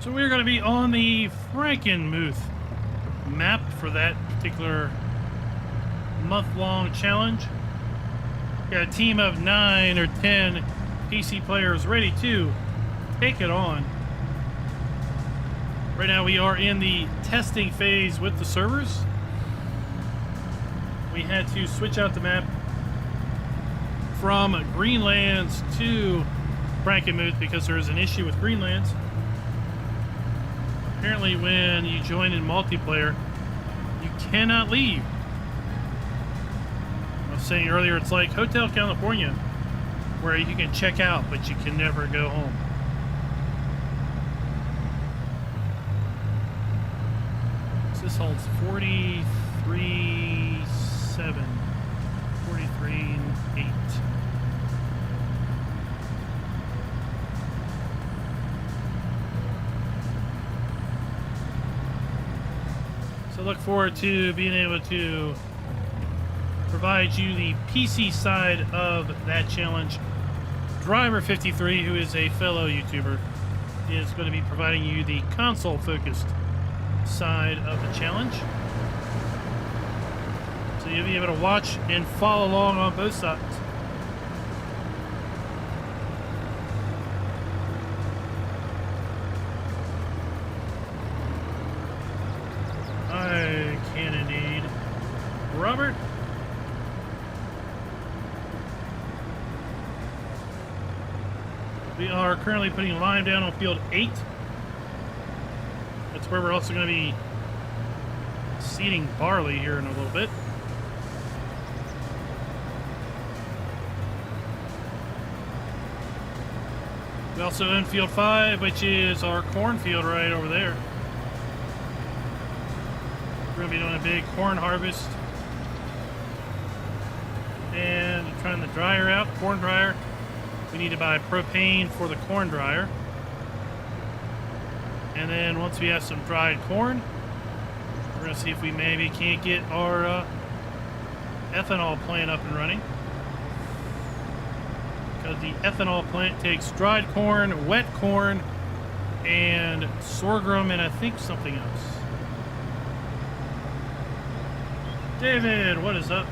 So we're going to be on the Frankenmuth map for that particular month-long challenge. Got a team of 9 or 10 PC players ready to take it on. Right now we are in the testing phase with the servers. We had to switch out the map from Greenlands to Frankenmuth because there is an issue with Greenlands. Apparently when you join in multiplayer, you cannot leave. was saying earlier, it's like Hotel California, where you can check out, but you can never go home. So this holds 43.7, 43.8. So look forward to being able to provide you the PC side of that challenge. Driver53, who is a fellow YouTuber, is going to be providing you the console-focused side of the challenge. So you'll be able to watch and follow along on both sides. I cannonade Robert. We are currently putting lime down on field 8. That's where we're also going to be seeding barley here in a little bit. We also own field 5, which is our cornfield right over there. We're going to be doing a big corn harvest. And trying the dryer out, corn dryer. We need to buy propane for the corn dryer. And then once we have some dried corn, we're going to see if we maybe can't get our ethanol plant up and running. Because the ethanol plant takes dried corn, wet corn, and sorghum, and I think something else. David, what is up?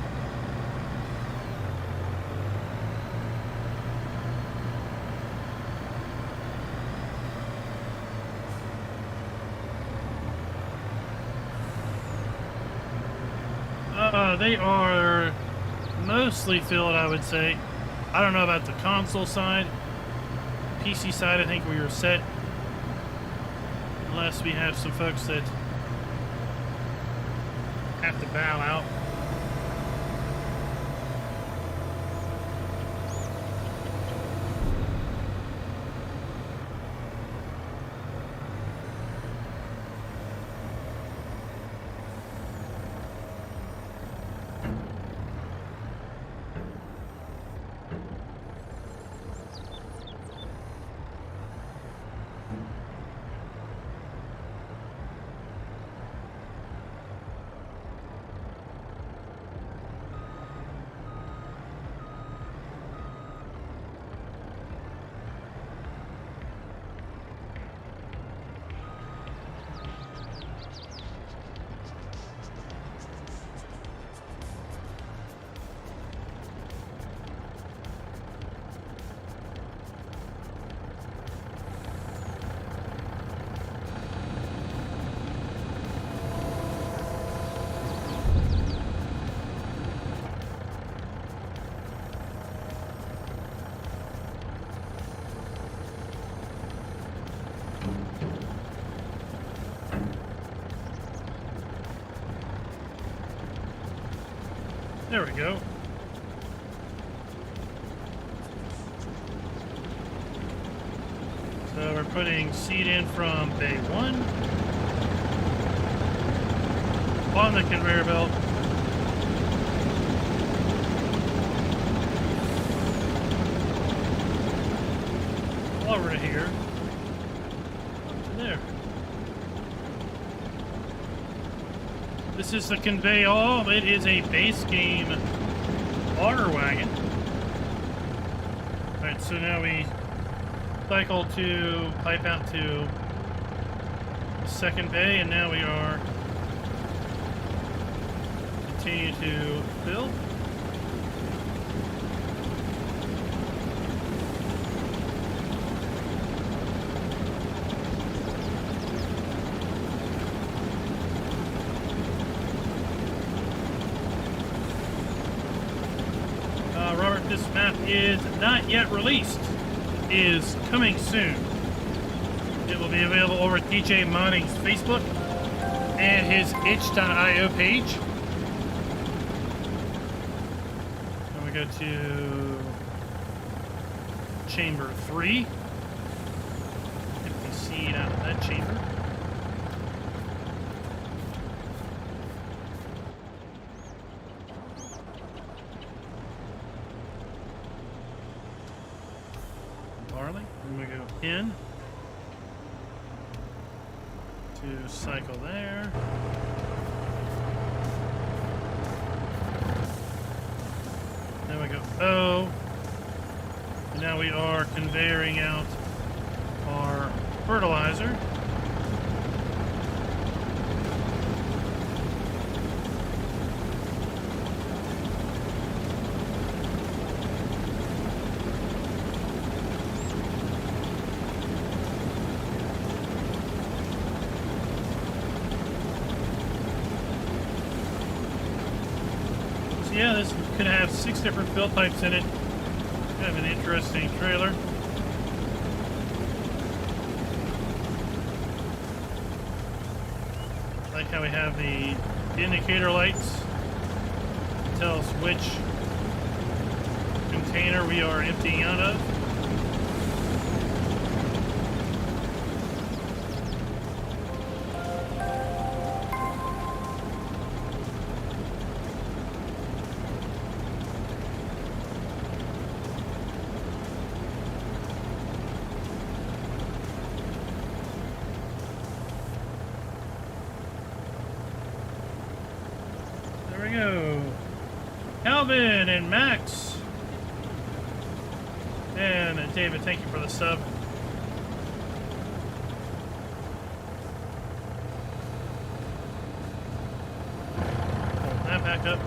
They are mostly filled, I would say. I don't know about the console side. PC side, I think we were set. Unless we have some folks that have to bow out. There we go. So we're putting seed in from bay 1 on the conveyor belt. Over to here. To there. This is the convey all. It is a base game auger wagon. Alright, so now we cycle to pipe out to the second bay, and now we are continue to fill. Robert, this map is not yet released. Is coming soon. It will be available over at DJ Modding's Facebook and his itch.io page. go to chamber 3. Empty seed out of that chamber. Barley. And we go in to cycle there. Then we go O. And now we are conveying out our fertilizer. So yeah, this could have 6 different fill types in it. Kind of an interesting trailer. I like how we have the indicator lights to tell us which container we are emptying out of. There we go. Calvin and Max. And David, thank you for the sub. Hold that back up.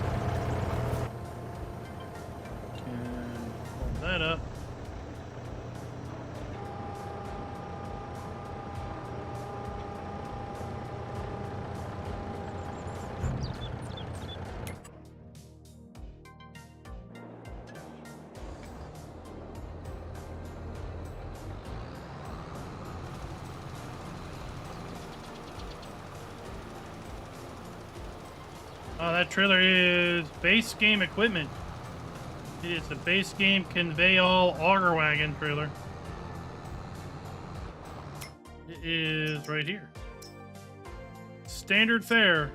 And hold that up. Oh, that trailer is base game equipment. It is the base game convey all auger wagon trailer. It is right here. Standard fare.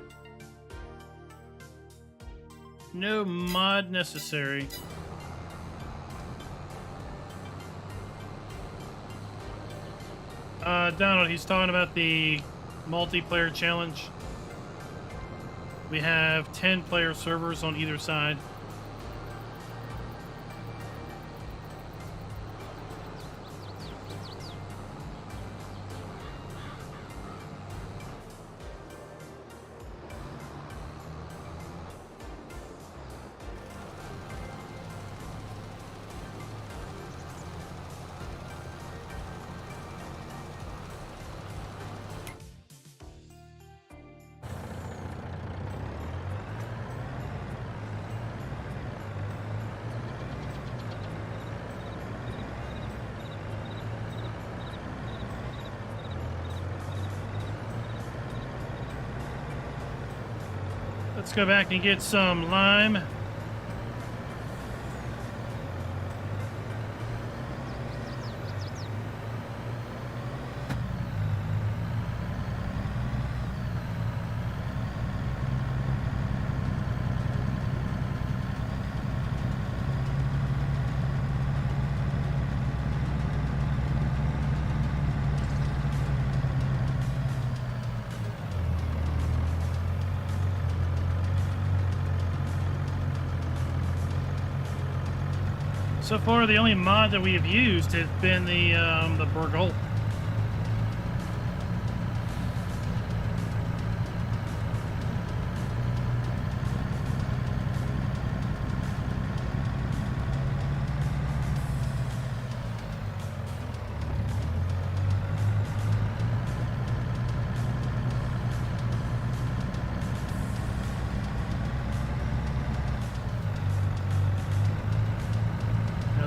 No mod necessary. Donald, he's talking about the multiplayer challenge. We have 10 player servers on either side. Let's go back and get some lime. So far, the only mod that we have used has been the Burgle.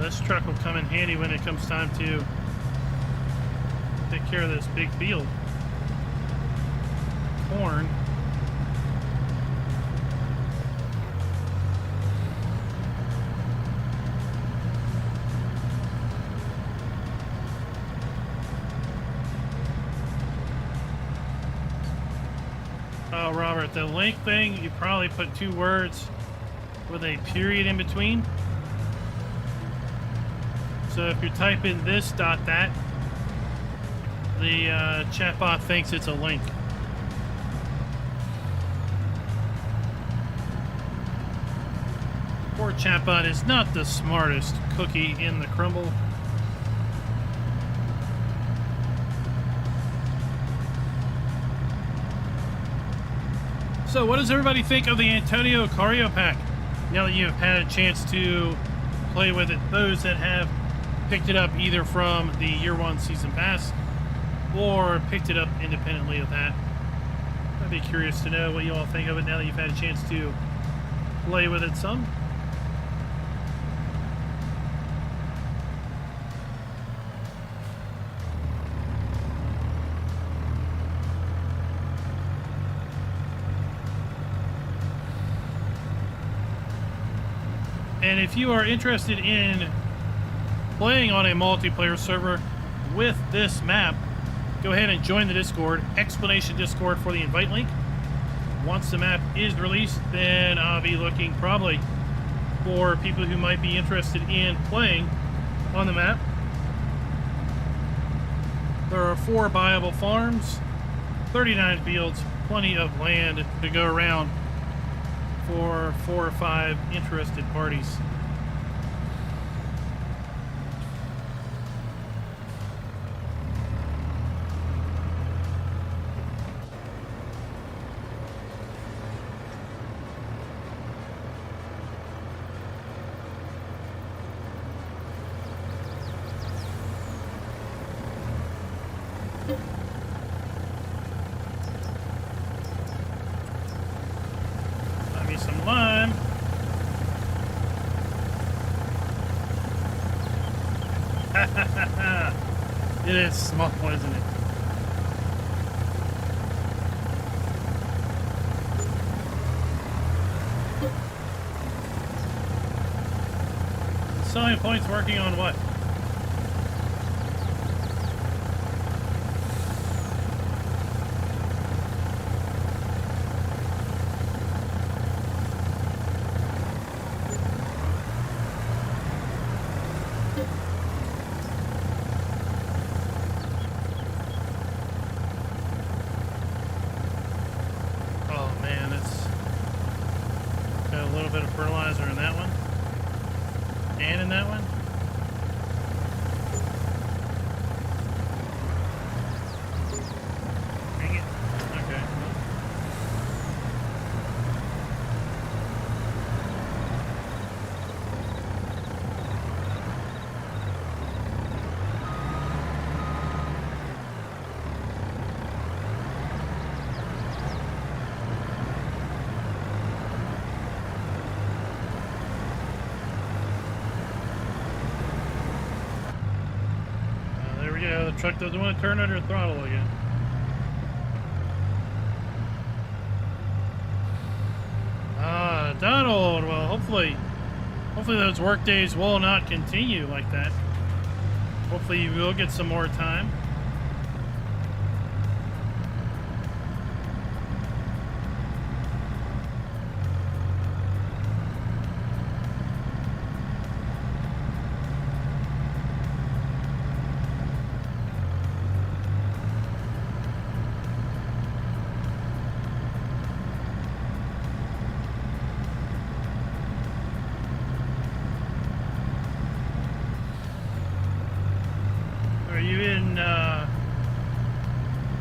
This truck will come in handy when it comes time to take care of this big field. Corn. Oh, Robert, the link thing, you probably put 2 words with a period in between. So if you're typing this dot that, the chatbot thinks it's a link. Poor chatbot is not the smartest cookie in the crumble. So what does everybody think of the Antonio Cario pack? Now that you've had a chance to play with it, those that have picked it up either from the Year 1 Season Pass or picked it up independently of that. I'd be curious to know what you all think of it now that you've had a chance to play with it some. And if you are interested in playing on a multiplayer server with this map, go ahead and join the Discord, explanation Discord for the invite link. Once the map is released, then I'll be looking probably for people who might be interested in playing on the map. There are 4 viable farms, 39 fields, plenty of land to go around for 4 or 5 interested parties. Some lime. It is small, isn't it? Selling points working on what? Fertilizer in that one, and in that one. Dang it. Okay. The truck doesn't want to turn under throttle again. Donald, well, hopefully those work days will not continue like that. Hopefully you will get some more time.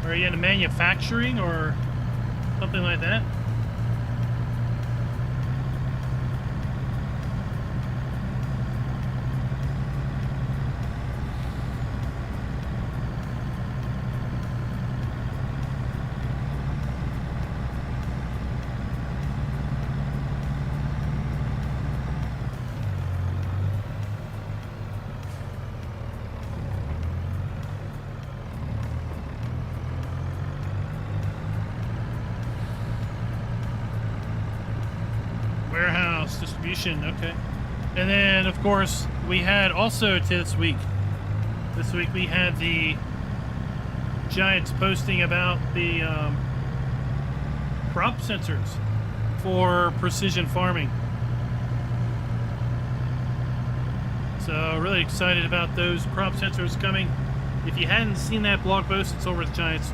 Are you into manufacturing or something like that? Warehouse distribution, okay. And then of course we had also this week we had the Giants posting about the crop sensors for precision farming. So really excited about those crop sensors coming. If you hadn't seen that blog post, it's over at the Giants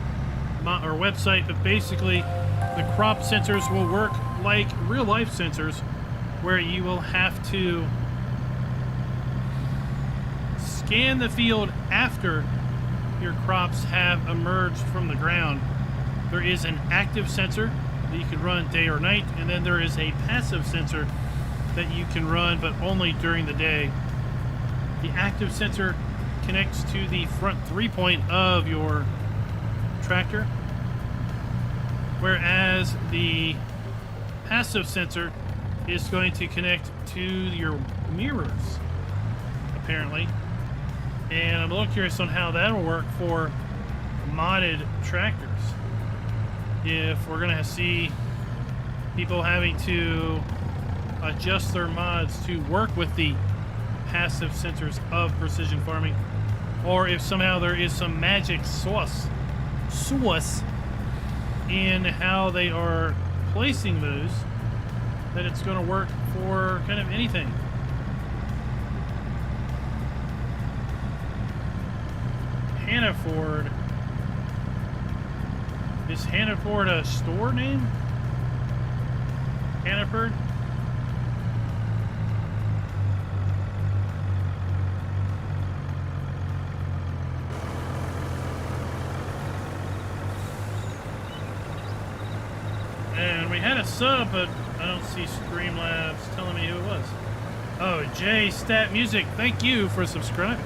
our website, but basically the crop sensors will work like real life sensors, where you will have to scan the field after your crops have emerged from the ground. There is an active sensor that you can run day or night, and then there is a passive sensor that you can run, but only during the day. The active sensor connects to the front 3-point of your tractor, whereas the passive sensor is going to connect to your mirrors, apparently. And I'm a little curious on how that'll work for modded tractors. If we're going to see people having to adjust their mods to work with the passive sensors of precision farming, or if somehow there is some magic sauce in how they are placing those, that it's going to work for kind of anything. Hannaford. Is Hannaford a store name? Hannaford? And we had a sub, but I don't see Streamlabs telling me who it was. Oh, Jay Stat Music, thank you for subscribing.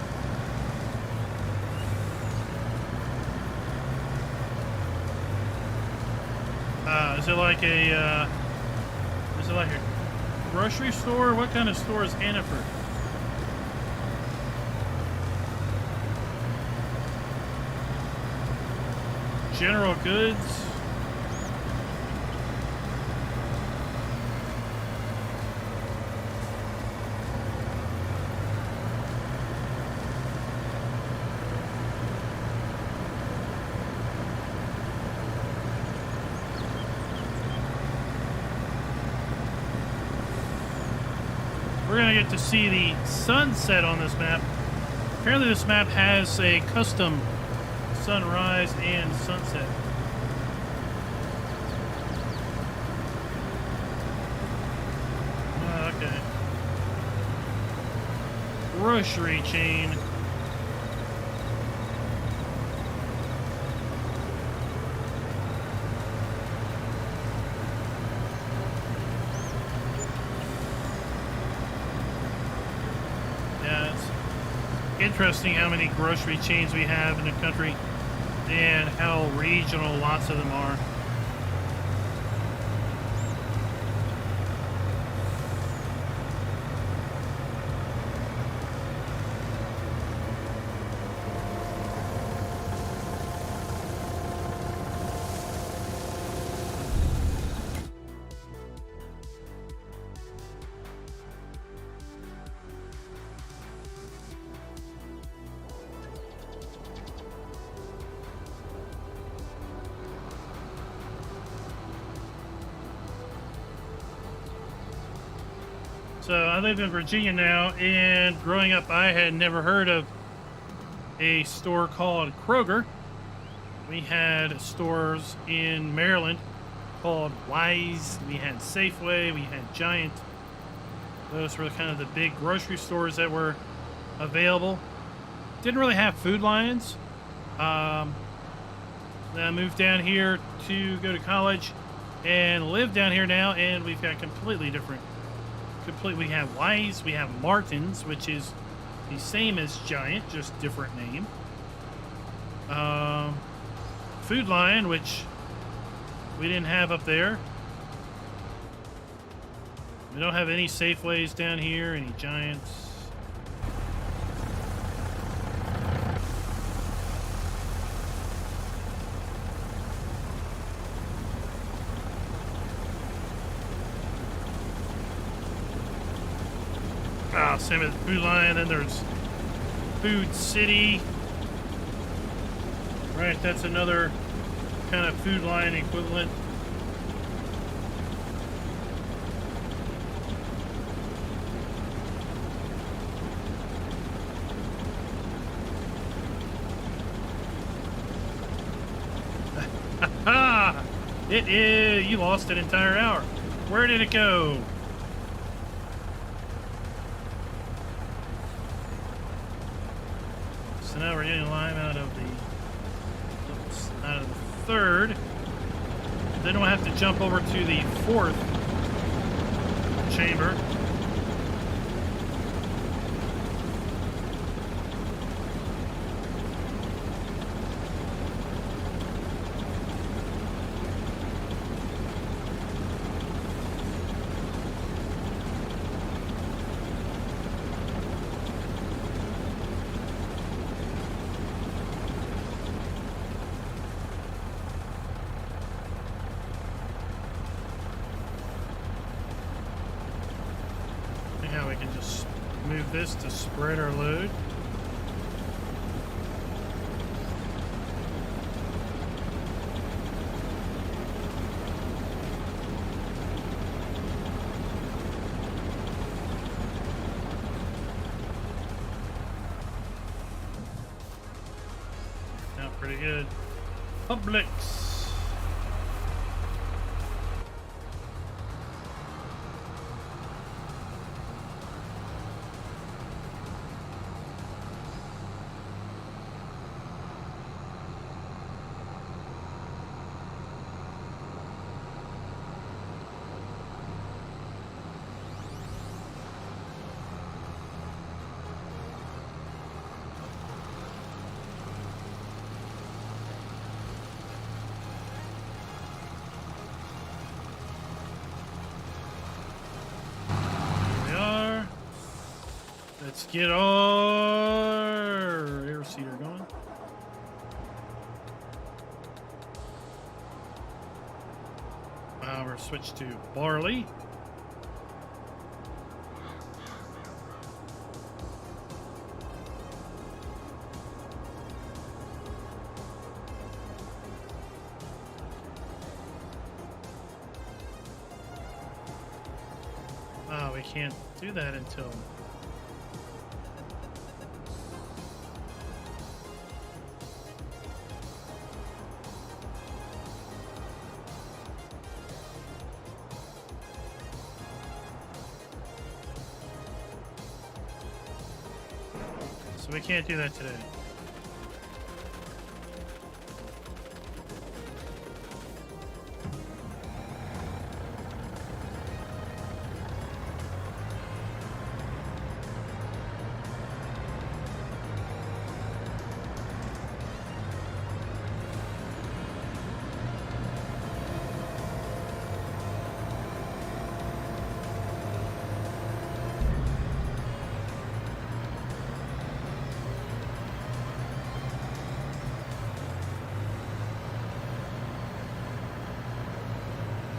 Is it like a grocery store? What kind of store is Hannaford? General Goods? We're going to get to see the sunset on this map. Apparently this map has a custom sunrise and sunset. Okay. Grocery chain. Interesting how many grocery chains we have in the country and how regional lots of them are. So I live in Virginia now, and growing up I had never heard of a store called Kroger. We had stores in Maryland called Wise, we had Safeway, we had Giant. Those were kind of the big grocery stores that were available. Didn't really have Food Lions. Then I moved down here to go to college and live down here now, and we've got completely different. We have Wise, we have Martin's, which is the same as Giant, just different name. Food Lion, which we didn't have up there. We don't have any Safeways down here, any Giants. Same as Food Lion, then there's Food City. Right, that's another kind of Food Lion equivalent. It is. You lost an entire hour. Where did it go? So now we're getting lime out of the third. Then we'll have to jump over to the fourth chamber. We can just move this to spread our load. Now pretty good. Publix. Let's get our air seeder going. We're switched to barley. We can't do that until so we can't do that today.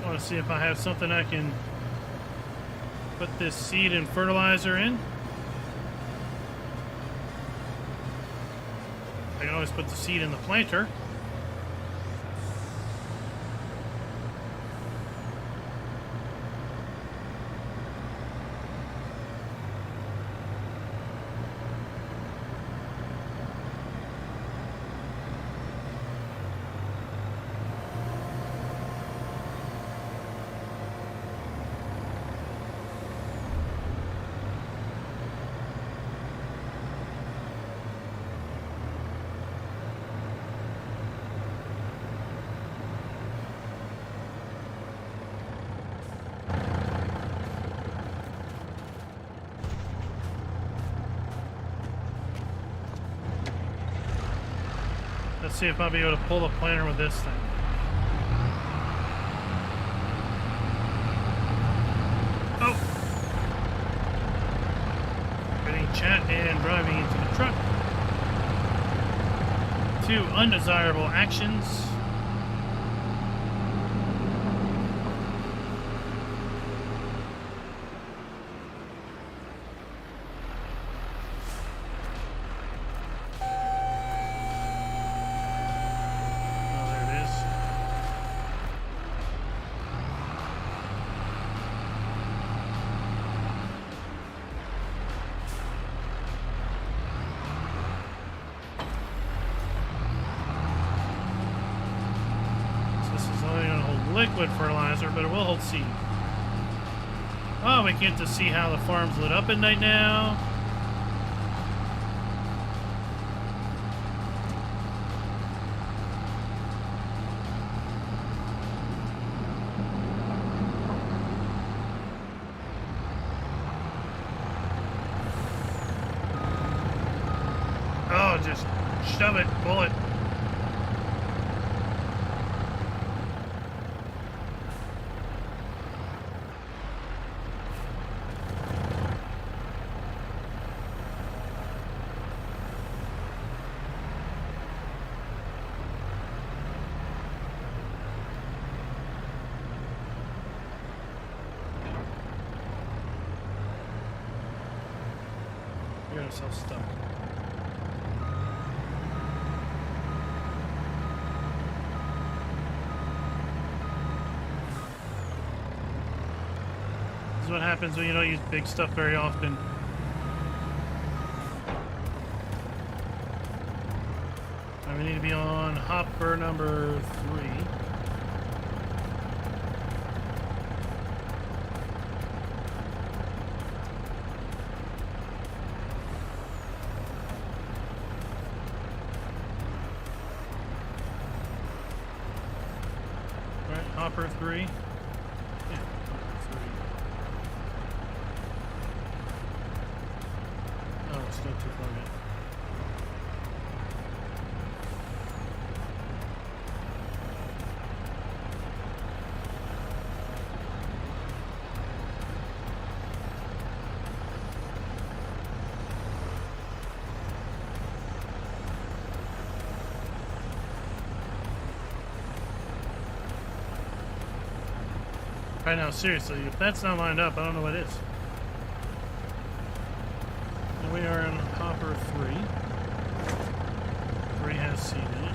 I want to see if I have something I can put this seed and fertilizer in. I can always put the seed in the planter. Let's see if I'll be able to pull the planter with this thing. Oh! Getting chat and driving into the truck. 2 undesirable actions. liquid fertilizer, but it will hold seed. Oh, we get to see how the farm's lit up at night now. Oh, just shove it, pull it. We got ourselves stuck. This is what happens when you don't use big stuff very often. We need to be on hopper number 3. Right, hopper 3. Yeah, hopper 3. Oh, it's still too far yet. Right now, seriously, if that's not lined up, I don't know what is. And we are in hopper 3. 3 has seed in it.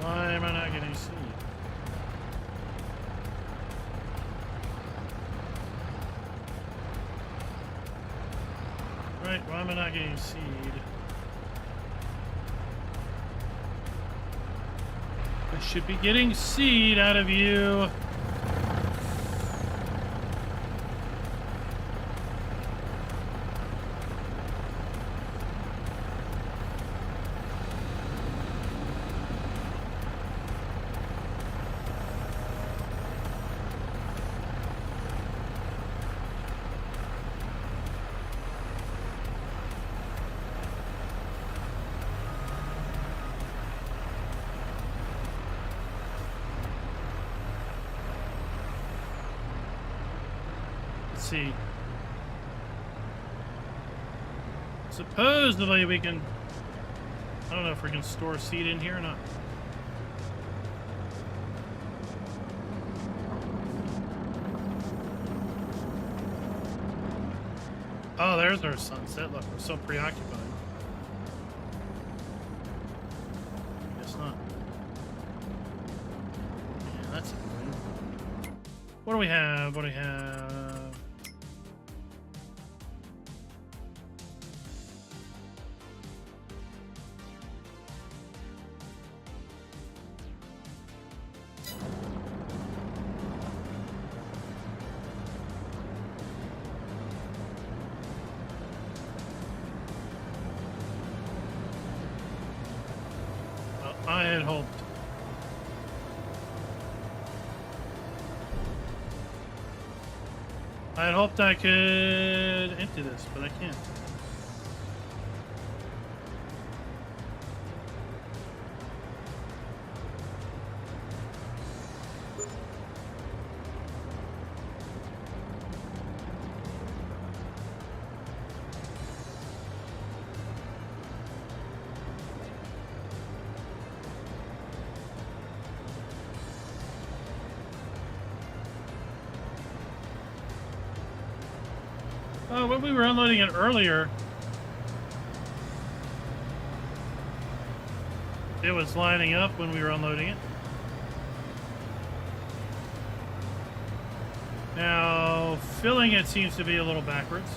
Why am I not getting seed? Right, why am I not getting seed? I should be getting seed out of you. See. Supposedly we can, I don't know if we can store seed in here or not. Oh, there's our sunset. Look, we're so preoccupied. Guess not. Yeah, that's annoying. What do we have? What do we have? I had hoped. I had hoped I could empty this, but I can't. Oh, when we were unloading it earlier, it was lining up when we were unloading it. Now, filling it seems to be a little backwards.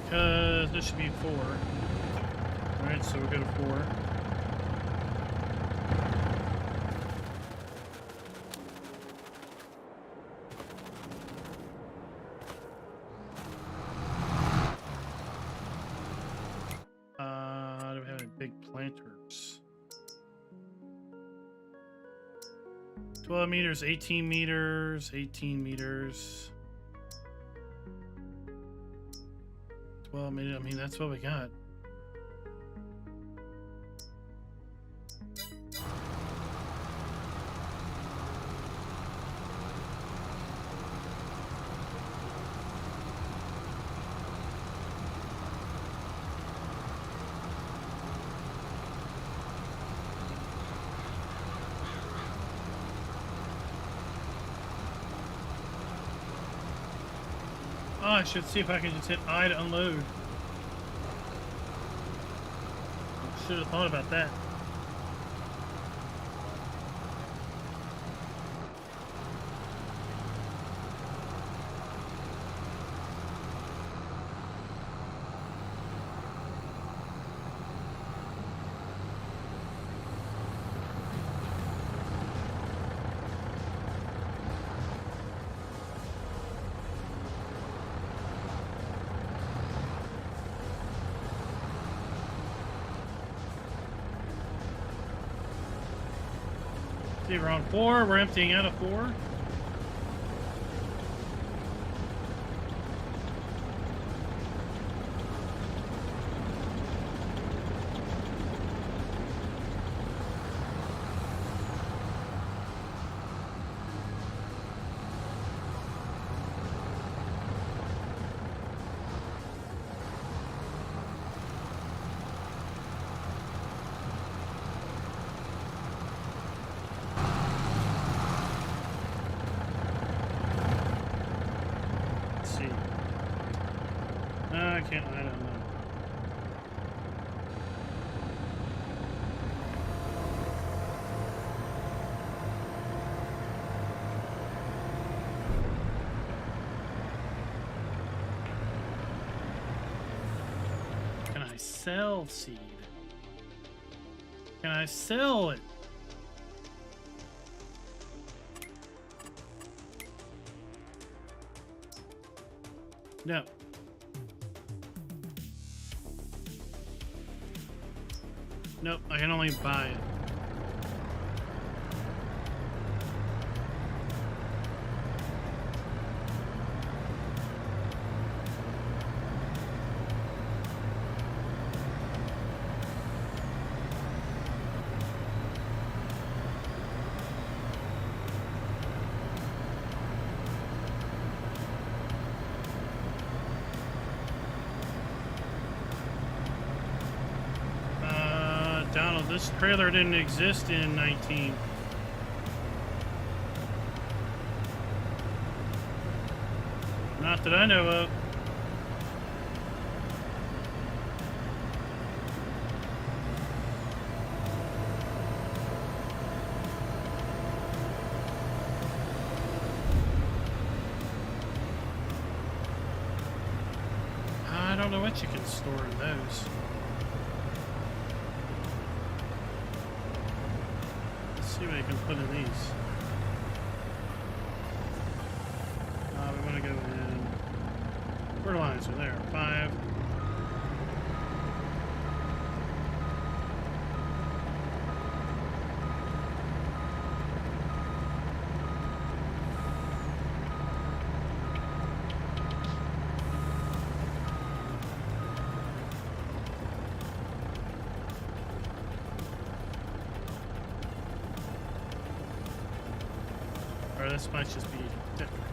Because this should be 4. Alright, so we'll go to 4. Do we have any big planters? 12 meters, 18 meters, 18 meters. 12 meters, I mean, that's what we got. Oh, I should see if I can just hit I to unload. Should have thought about that. See, we're on 4. We're emptying out of 4. I can't, I don't know. Can I sell seed? Can I sell it? No. Nope, I can only buy it. Donald, this trailer didn't exist in 19. Not that I know of. I don't know what you can store in those. See what you can put in these. We want to go in fertilizer there. 5. this might just be different.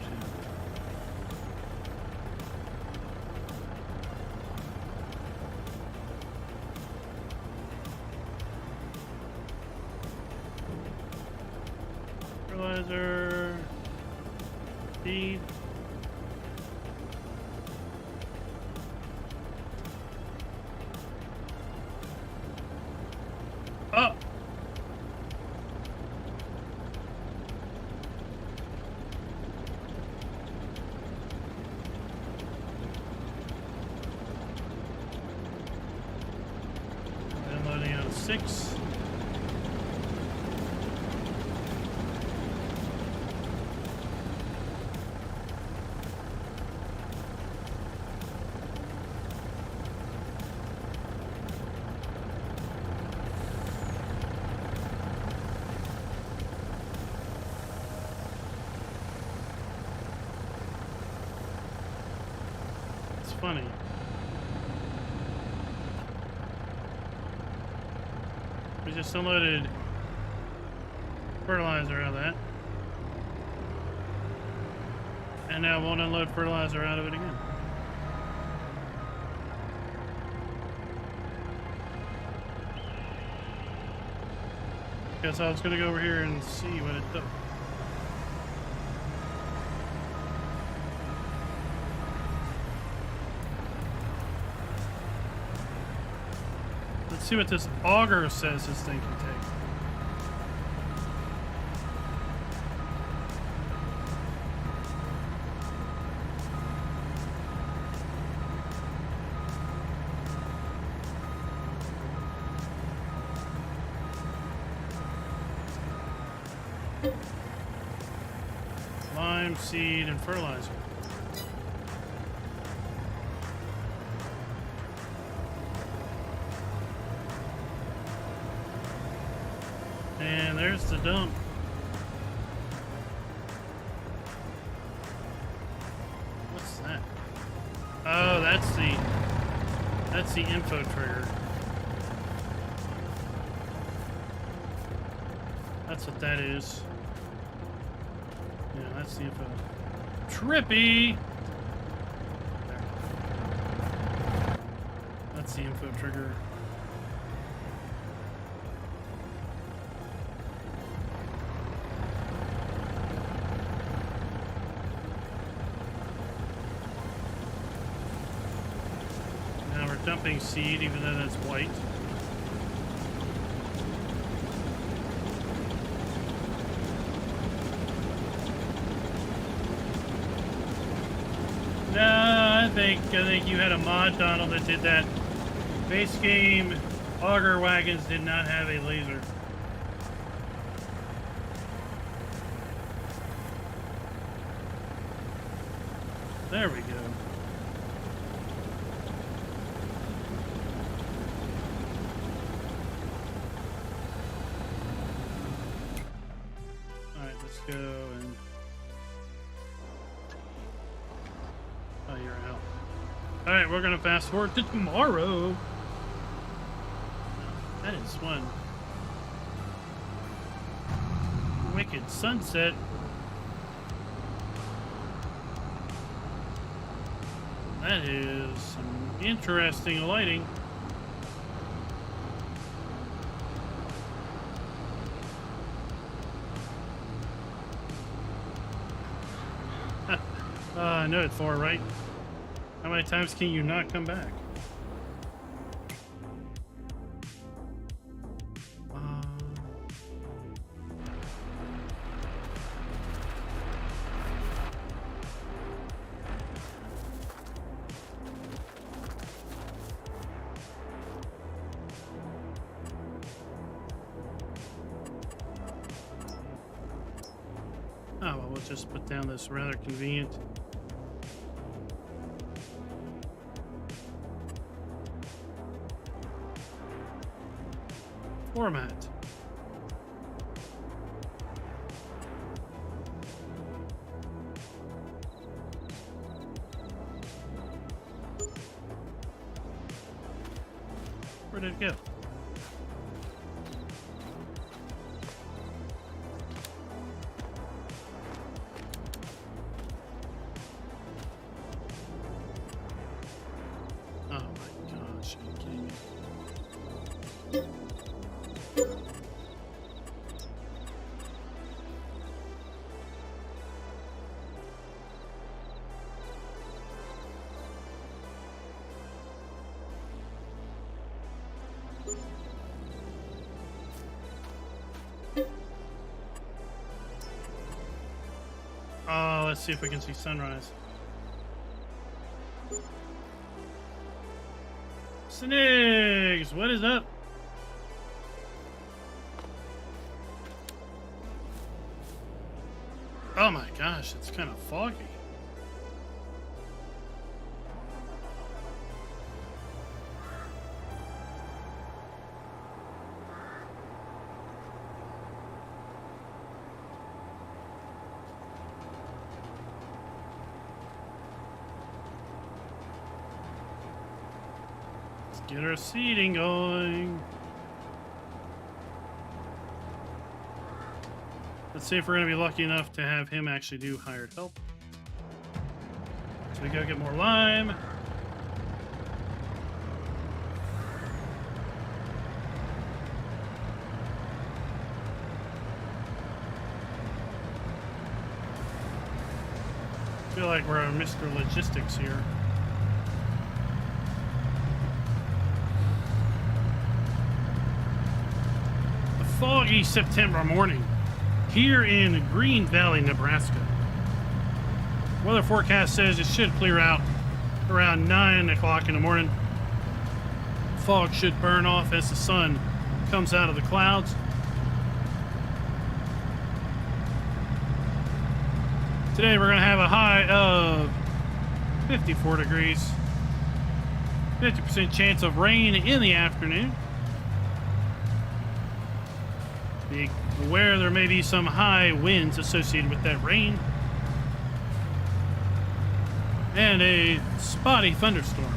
Fertilizer, seed. Oh! Downloading on 6. Funny. We just unloaded fertilizer out of that. And now won't unload fertilizer out of it again. Guess I was gonna go over here and see what it does. Let's see what this auger says this thing can take. Lime, seed, and fertilizer. And there's the dump. What's that? Oh, that's the info trigger. That's what that is. Yeah, that's the info. Trippy! There. That's the info trigger. Dumping seed, even though that's white. No, I think you had a mod, Donald, that did that. Base game auger wagons did not have a laser. There we go. Go and oh, you're out. All right, we're gonna fast forward to tomorrow. That is one wicked sunset. That is some interesting lighting. I know it's 4, right? How many times can you not come back? Oh, well, we'll just put down this rather convenient format. Where did it go? let's see if we can see sunrise. Snigs, what is up? Oh my gosh, it's kind of foggy. Get our seeding going. Let's see if we're going to be lucky enough to have him actually do hired help. So we go get more lime. I feel like we're Mr. Logistics here. Foggy September morning here in Green Valley, Nebraska. Weather forecast says it should clear out around 9 o'clock in the morning. Fog should burn off as the sun comes out of the clouds. Today we're going to have a high of 54 degrees. 50% chance of rain in the afternoon. Be aware there may be some high winds associated with that rain. And a spotty thunderstorm.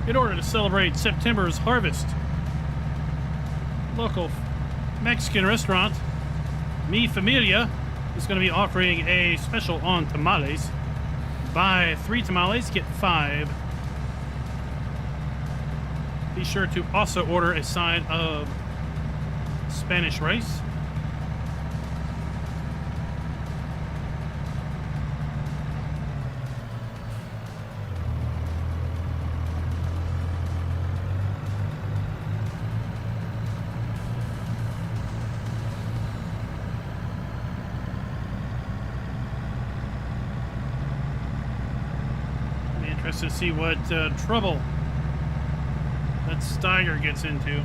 In order to celebrate September's harvest, local Mexican restaurant, Mi Familia, is going to be offering a special on tamales. Buy 3 tamales, get 5. Be sure to also order a side of Spanish rice. To see what trouble that Steiger gets into.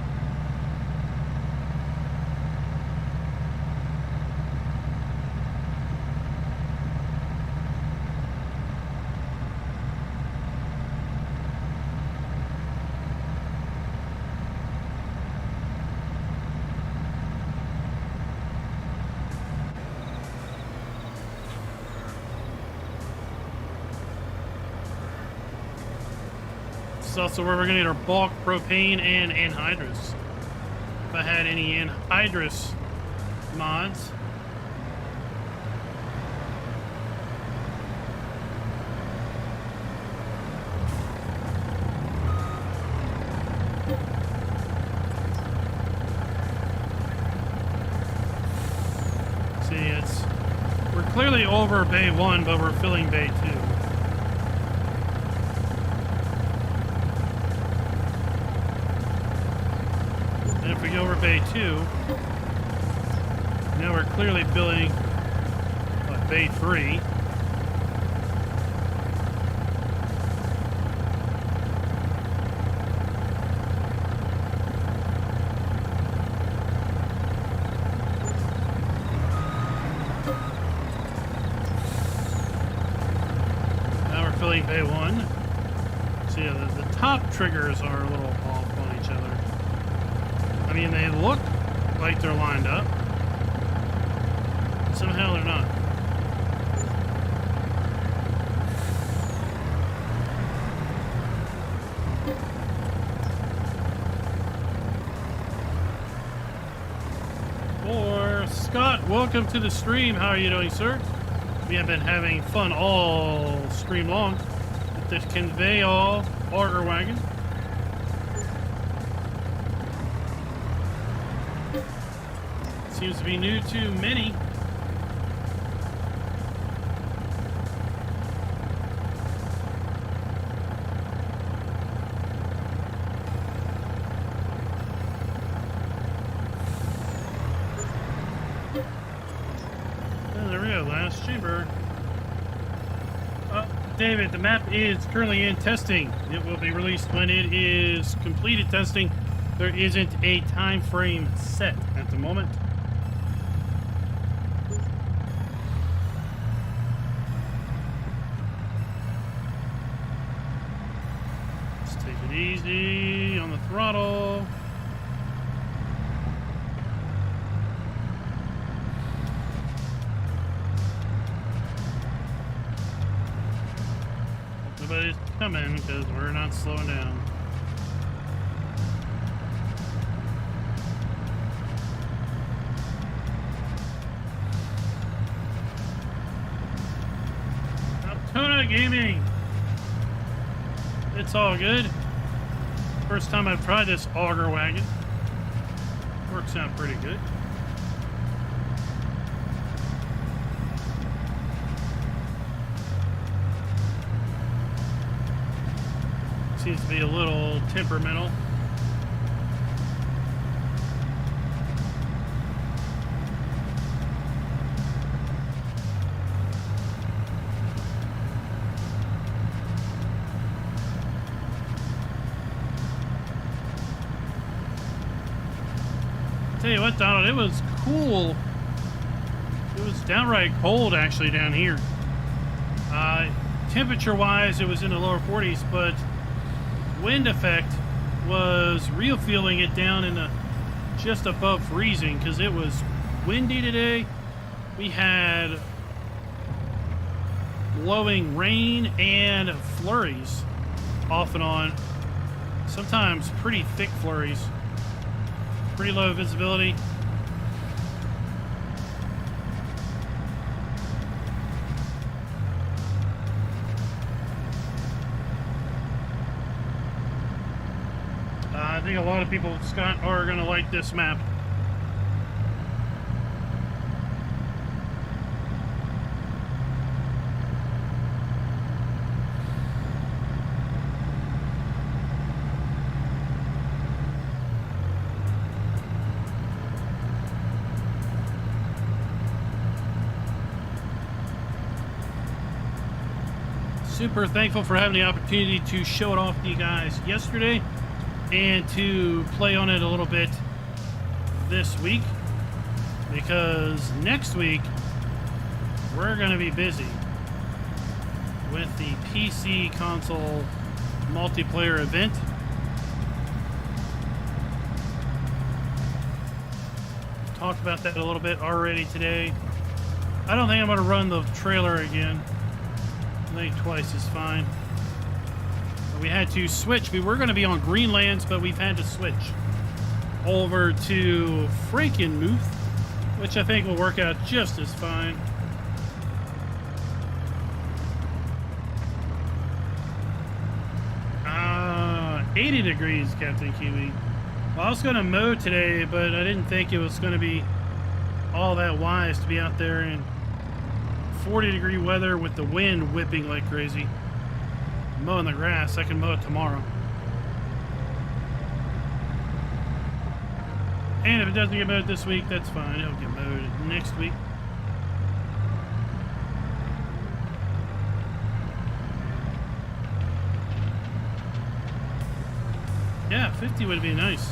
This is also where we're going to get our bulk propane and anhydrous. If I had any anhydrous mods. See, we're clearly over Bay 1, but we're filling Bay 2. And if we go over Bay 2, now we're clearly filling Bay 3. Now we're filling Bay 1. So yeah, the top triggers are a little off on each other. I mean, they look like they're lined up. Somehow they're not. Or Scott, welcome to the stream. How are you doing, sir? We have been having fun all stream long with this conveyor auger wagon. Seems to be new to many. David, the map is currently in testing. It will be released when it is completed testing. There isn't a time frame set at the moment. Let's take it easy on the throttle. Nobody's coming because we're not slowing down. Tuna Gaming. It's all good. First time I've tried this auger wagon. Works out pretty good. Seems to be a little temperamental. Tell you what, Donald, it was cool. It was downright cold actually down here. Temperature-wise, it was in the lower 40s, but wind effect was real feeling it down in the just above freezing because it was windy today. We had blowing rain and flurries off and on, sometimes pretty thick flurries, pretty low visibility. I think a lot of people, Scott, are going to like this map. Super thankful for having the opportunity to show it off to you guys yesterday and to play on it a little bit this week, because next week we're going to be busy with the PC console multiplayer event. Talked about that a little bit already today. I don't think I'm going to run the trailer again. I think twice is fine. We had to switch. We were going to be on Greenlands, but we've had to switch over to Frankenmuth, which I think will work out just as fine. Ah, 80 degrees, Captain Kiwi. Well, I was going to mow today, but I didn't think it was going to be all that wise to be out there in 40-degree weather with the wind whipping like crazy. Mowing the grass. I can mow it tomorrow. And if it doesn't get mowed this week, that's fine. It'll get mowed next week. Yeah, 50 would be nice.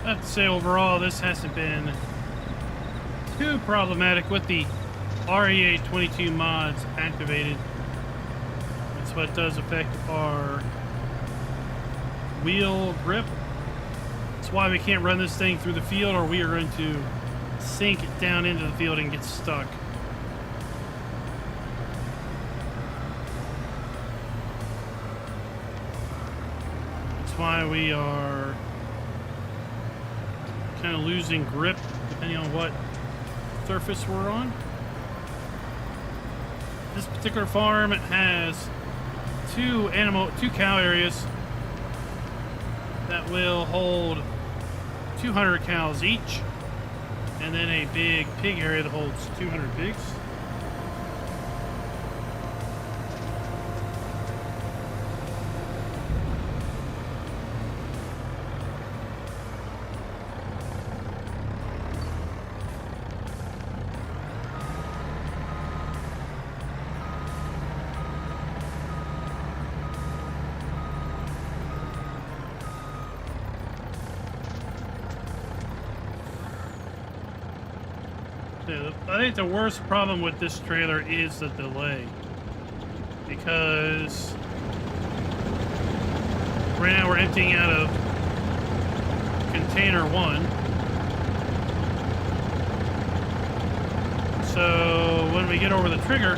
I have to say overall this hasn't been too problematic with the REA 22 mods activated. That's what does affect our wheel grip. That's why we can't run this thing through the field, or we are going to sink it down into the field and get stuck. That's why we are kind of losing grip depending on what surface we're on. This particular farm has two cow areas that will hold 200 cows each, and then a big pig area that holds 200 pigs. I think the worst problem with this trailer is the delay, because right now we're emptying out of container 1. So when we get over the trigger,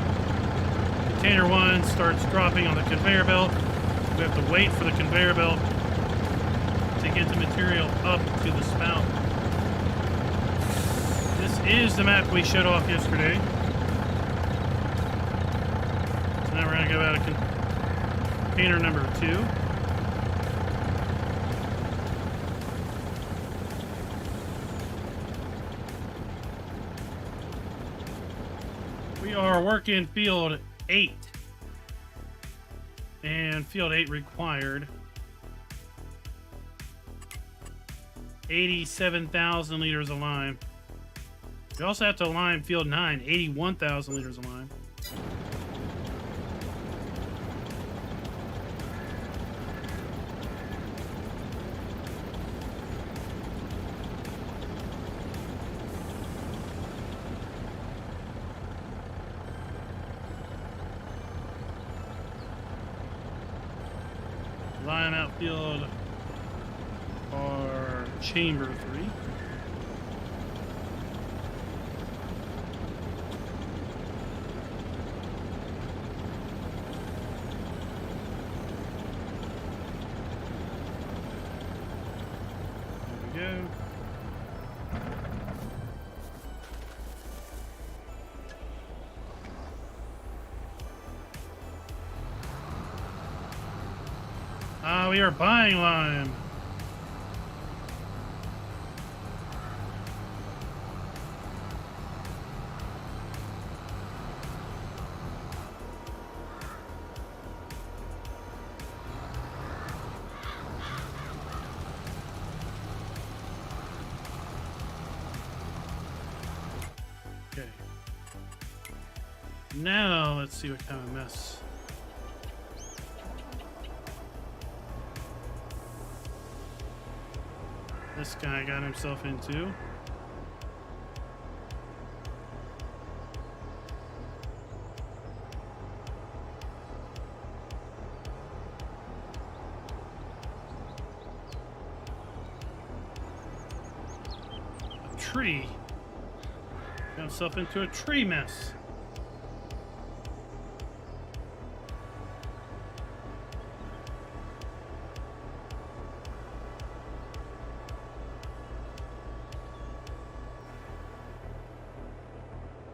container 1 starts dropping on the conveyor belt. We have to wait for the conveyor belt to get the material up to the spout. Is the map we showed off yesterday. So now we're going to go out of container number 2. We are working field 8. And field 8 required 87,000 liters of lime. We also have to lime field 9, 81,000 liters of lime. Lime outfield are chamber 3. We are buying lime. Okay. Now let's see what kind of mess. This guy got himself into. A tree. Got himself into a tree mess.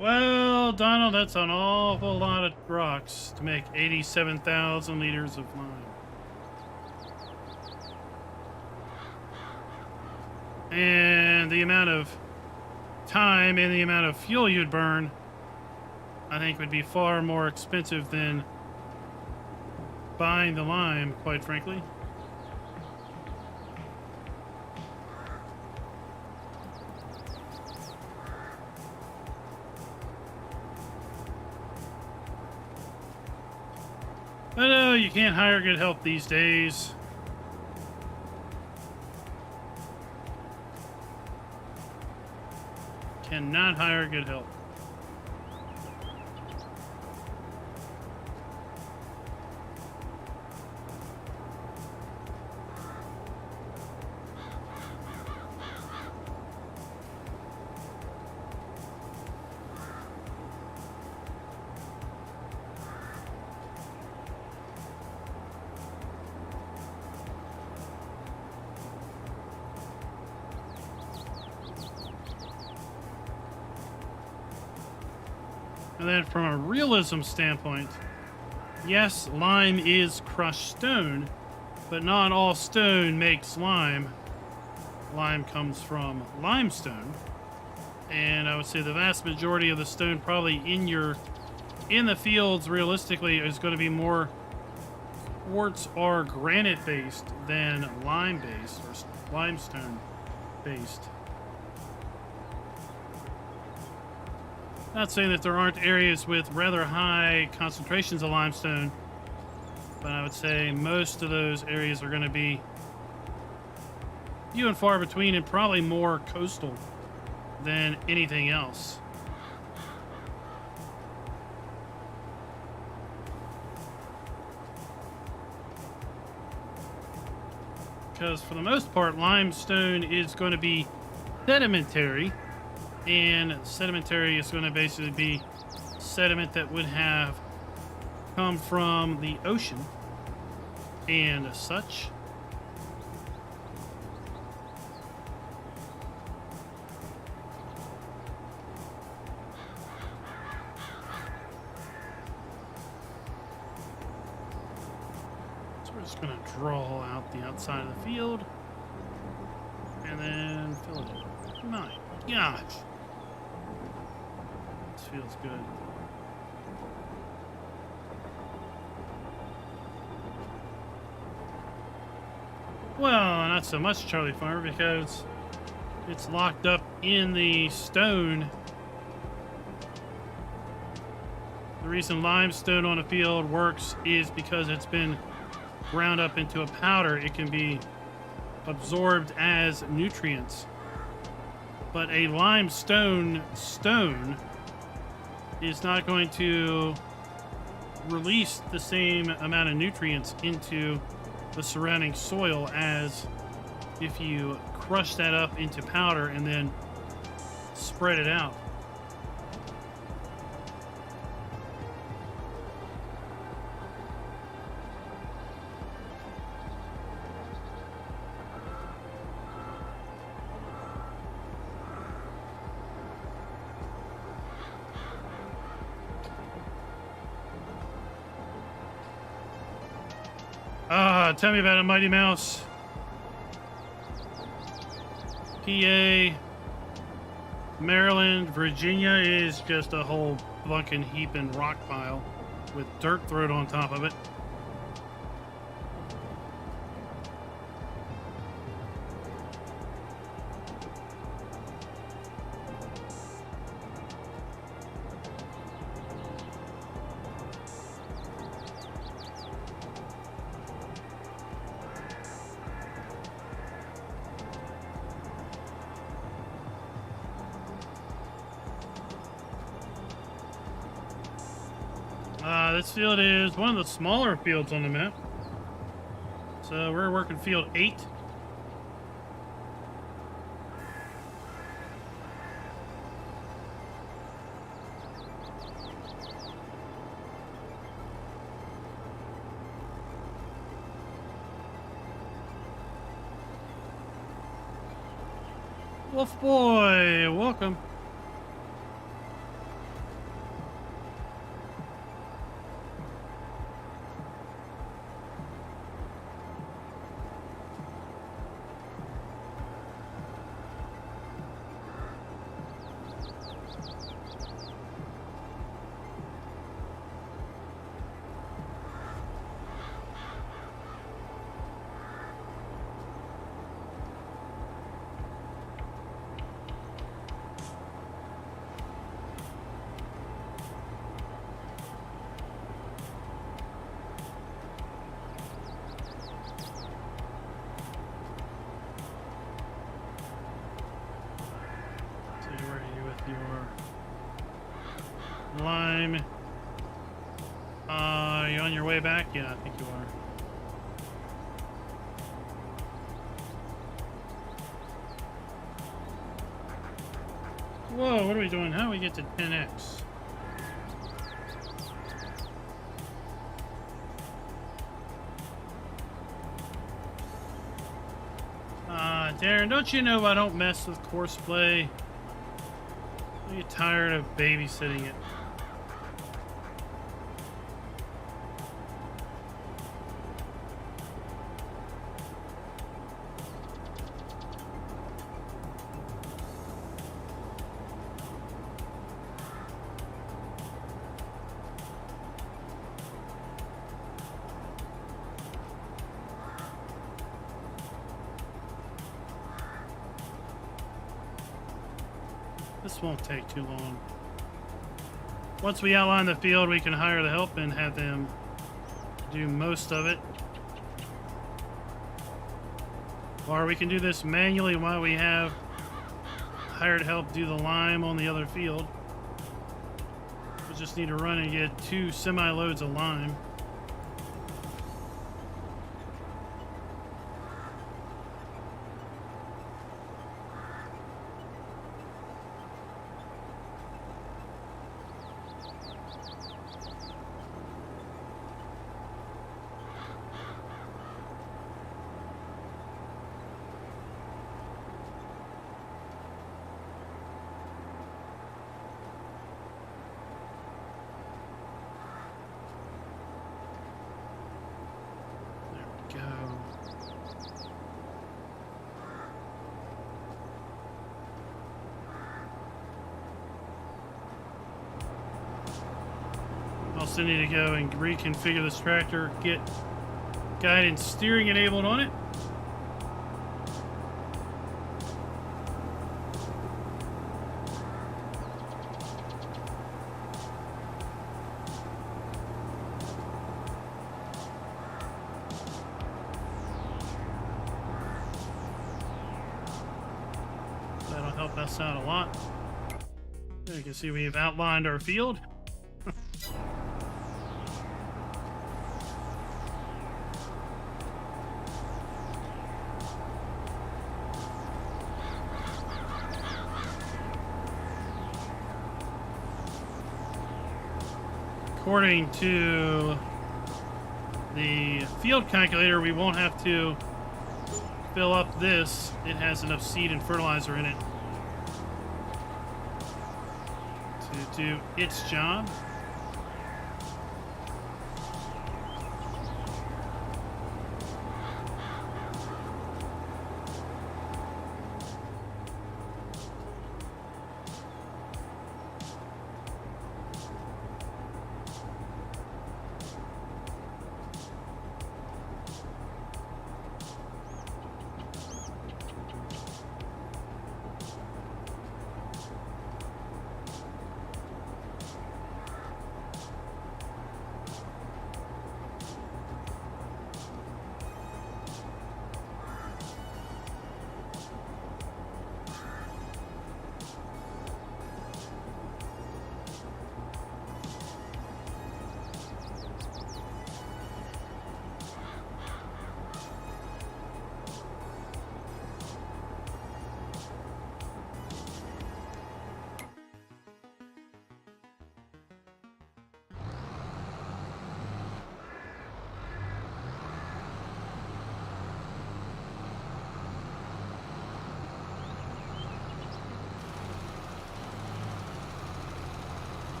Well, Donald, that's an awful lot of rocks to make 87,000 liters of lime. And the amount of time and the amount of fuel you'd burn, I think, would be far more expensive than buying the lime, quite frankly. But no, you can't hire good help these days. Cannot hire good help. And then from a realism standpoint, yes, lime is crushed stone, but not all stone makes lime. Lime comes from limestone. And I would say the vast majority of the stone probably in the fields realistically is going to be more quartz or granite based than lime based or limestone based. Not saying that there aren't areas with rather high concentrations of limestone, but I would say most of those areas are going to be few and far between and probably more coastal than anything else. Because for the most part, limestone is going to be sedimentary, and sedimentary is going to basically be sediment that would have come from the ocean and such. Just gonna draw out the outside of the field and then fill it in. My gosh, this feels good. Well, not so much Charlie Farmer because it's locked up in the stone. The reason limestone on a field works is because it's been ground up into a powder. It can be absorbed as nutrients. But a limestone stone is not going to release the same amount of nutrients into the surrounding soil as if you crush that up into powder and then spread it out. Tell me about it, Mighty Mouse. PA, Maryland, Virginia is just a whole fucking heaping rock pile with dirt thrown on top of it. This field is one of the smaller fields on the map. So we're working field 8. Wolf Boy, welcome. Lime. You on your way back? Yeah, I think you are. Whoa, what are we doing? How do we get to 10x? Darren, don't you know I don't mess with course play? I get tired of babysitting it. This won't take too long. Once we outline the field, we can hire the help and have them do most of it. Or we can do this manually while we have hired help do the lime on the other field. We just need to run and get 2 semi-loads of lime. Also need to go and reconfigure this tractor, get guide and steering enabled on it. That'll help us out a lot. There you can see we've outlined our field. According to the field calculator, we won't have to fill up this. It has enough seed and fertilizer in it to do its job.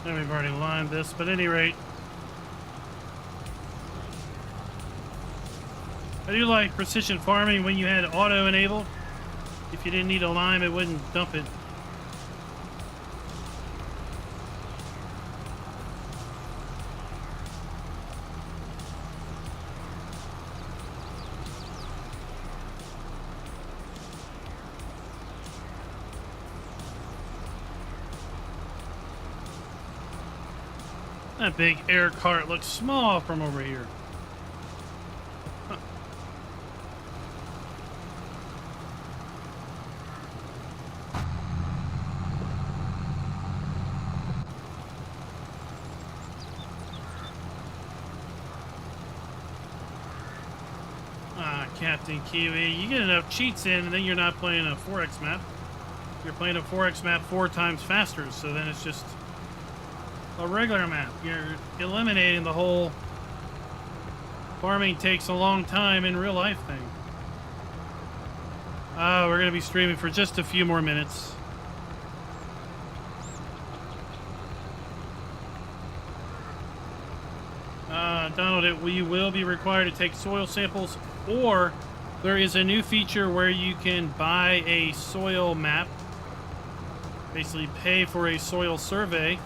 And we've already lined this, but at any rate, I do like precision farming when you had auto enabled. If you didn't need a lime, it wouldn't dump it. That big air cart looks small from over here. Huh. Ah, Captain Kiwi, you get enough cheats in and then you're not playing a 4X map. You're playing a 4X map 4 times faster, so then it's just a regular map. You're eliminating the whole farming takes a long time in real life thing. We're going to be streaming for just a few more minutes. Donald, we will be required to take soil samples, or there is a new feature where you can buy a soil map, basically pay for a soil survey.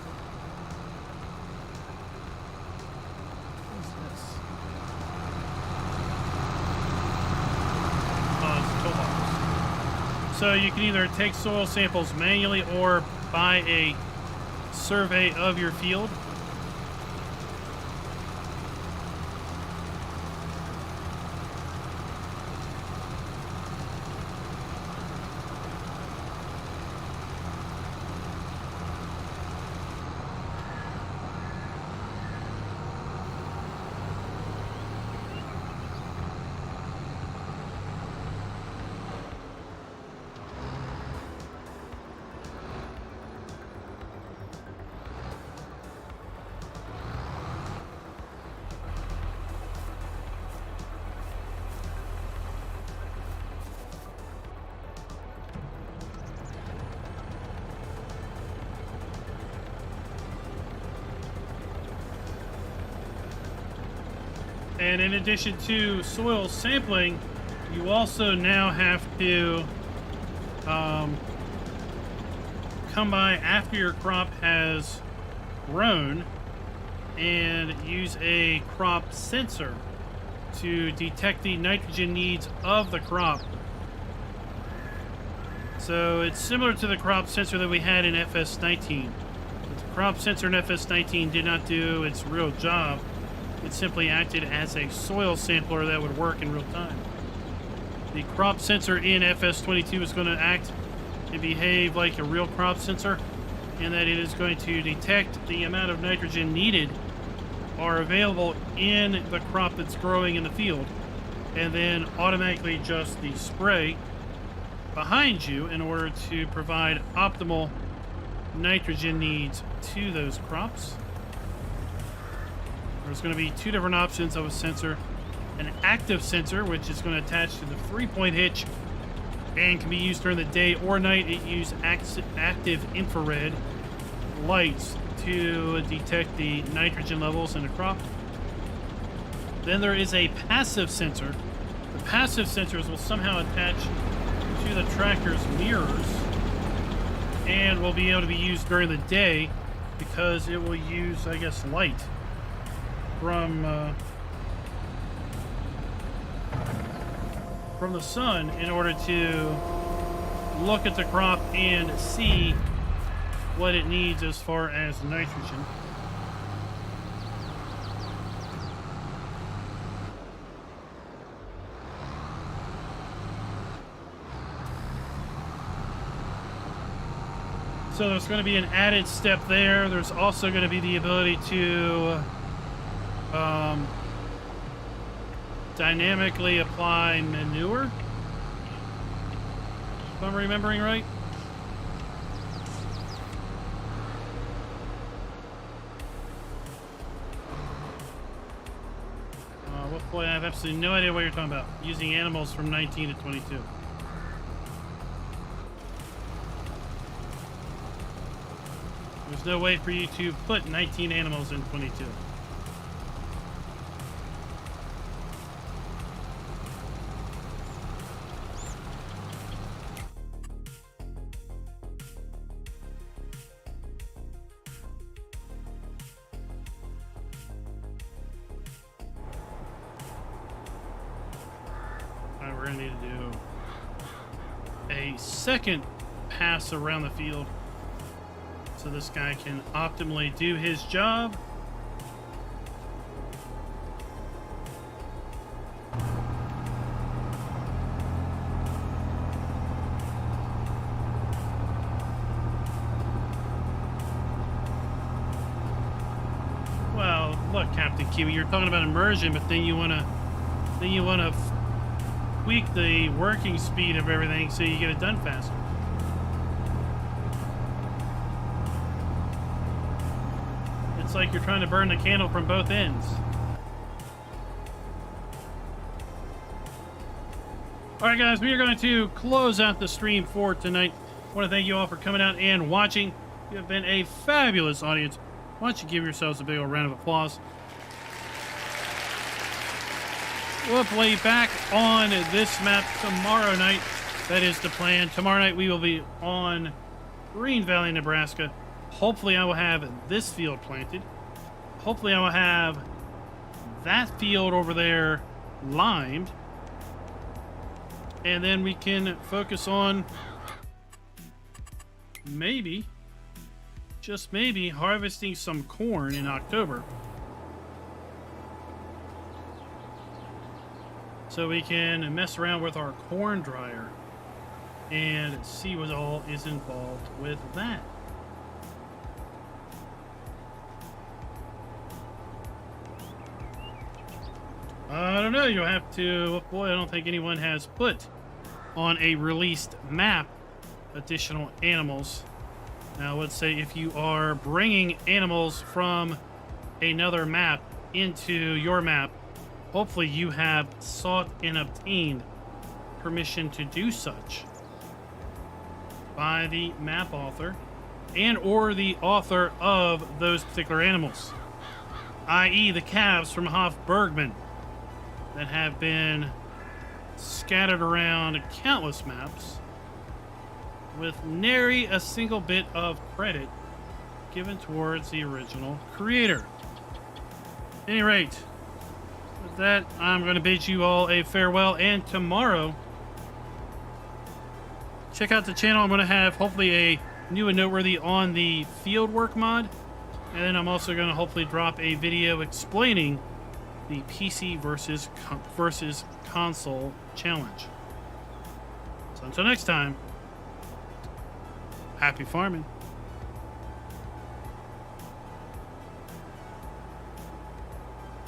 So you can either take soil samples manually or buy a survey of your field. And in addition to soil sampling, you also now have to come by after your crop has grown and use a crop sensor to detect the nitrogen needs of the crop. So it's similar to the crop sensor that we had in FS19. The crop sensor in FS19 did not do its real job. It simply acted as a soil sampler that would work in real time. The crop sensor in FS22 is going to act and behave like a real crop sensor, in that it is going to detect the amount of nitrogen needed or available in the crop that's growing in the field, and then automatically adjust the spray behind you in order to provide optimal nitrogen needs to those crops. There's going to be two different options of a sensor. An active sensor, which is going to attach to the 3-point hitch and can be used during the day or night. It uses active infrared lights to detect the nitrogen levels in the crop. Then there is a passive sensor. The passive sensors will somehow attach to the tractor's mirrors and will be able to be used during the day because it will use, I guess, light from the sun in order to look at the crop and see what it needs as far as nitrogen. So there's going to be an added step there. There's also going to be the ability to dynamically apply manure, if I'm remembering right. What point? I have absolutely no idea what you're talking about. Using animals from 19 to 22. There's no way for you to put 19 animals in 22. We're going to need to do a second pass around the field so this guy can optimally do his job. Well, look, Captain Kiwi, you're talking about immersion, but then you want to tweak the working speed of everything so you get it done faster. It's like you're trying to burn the candle from both ends. All right, guys, we are going to close out the stream for tonight. I want to thank you all for coming out and watching. You have been a fabulous audience. Why don't you give yourselves a big old round of applause? We'll play back on this map tomorrow night. That is the plan. Tomorrow night we will be on Green Valley, Nebraska. Hopefully I will have this field planted. Hopefully I will have that field over there limed. And then we can focus on maybe, just maybe, harvesting some corn in October. So we can mess around with our corn dryer and see what all is involved with that. I don't know, you'll have to, boy, I don't think anyone has put on a released map additional animals. Now, let's say if you are bringing animals from another map into your map, hopefully you have sought and obtained permission to do such by the map author and or the author of those particular animals, i.e. the calves from Hoff Bergman that have been scattered around countless maps with nary a single bit of credit given towards the original creator. At any rate, with that, I'm going to bid you all a farewell, and tomorrow, check out the channel. I'm going to have hopefully a new and noteworthy on the fieldwork mod, and then I'm also going to hopefully drop a video explaining the PC versus console challenge. So until next time, happy farming.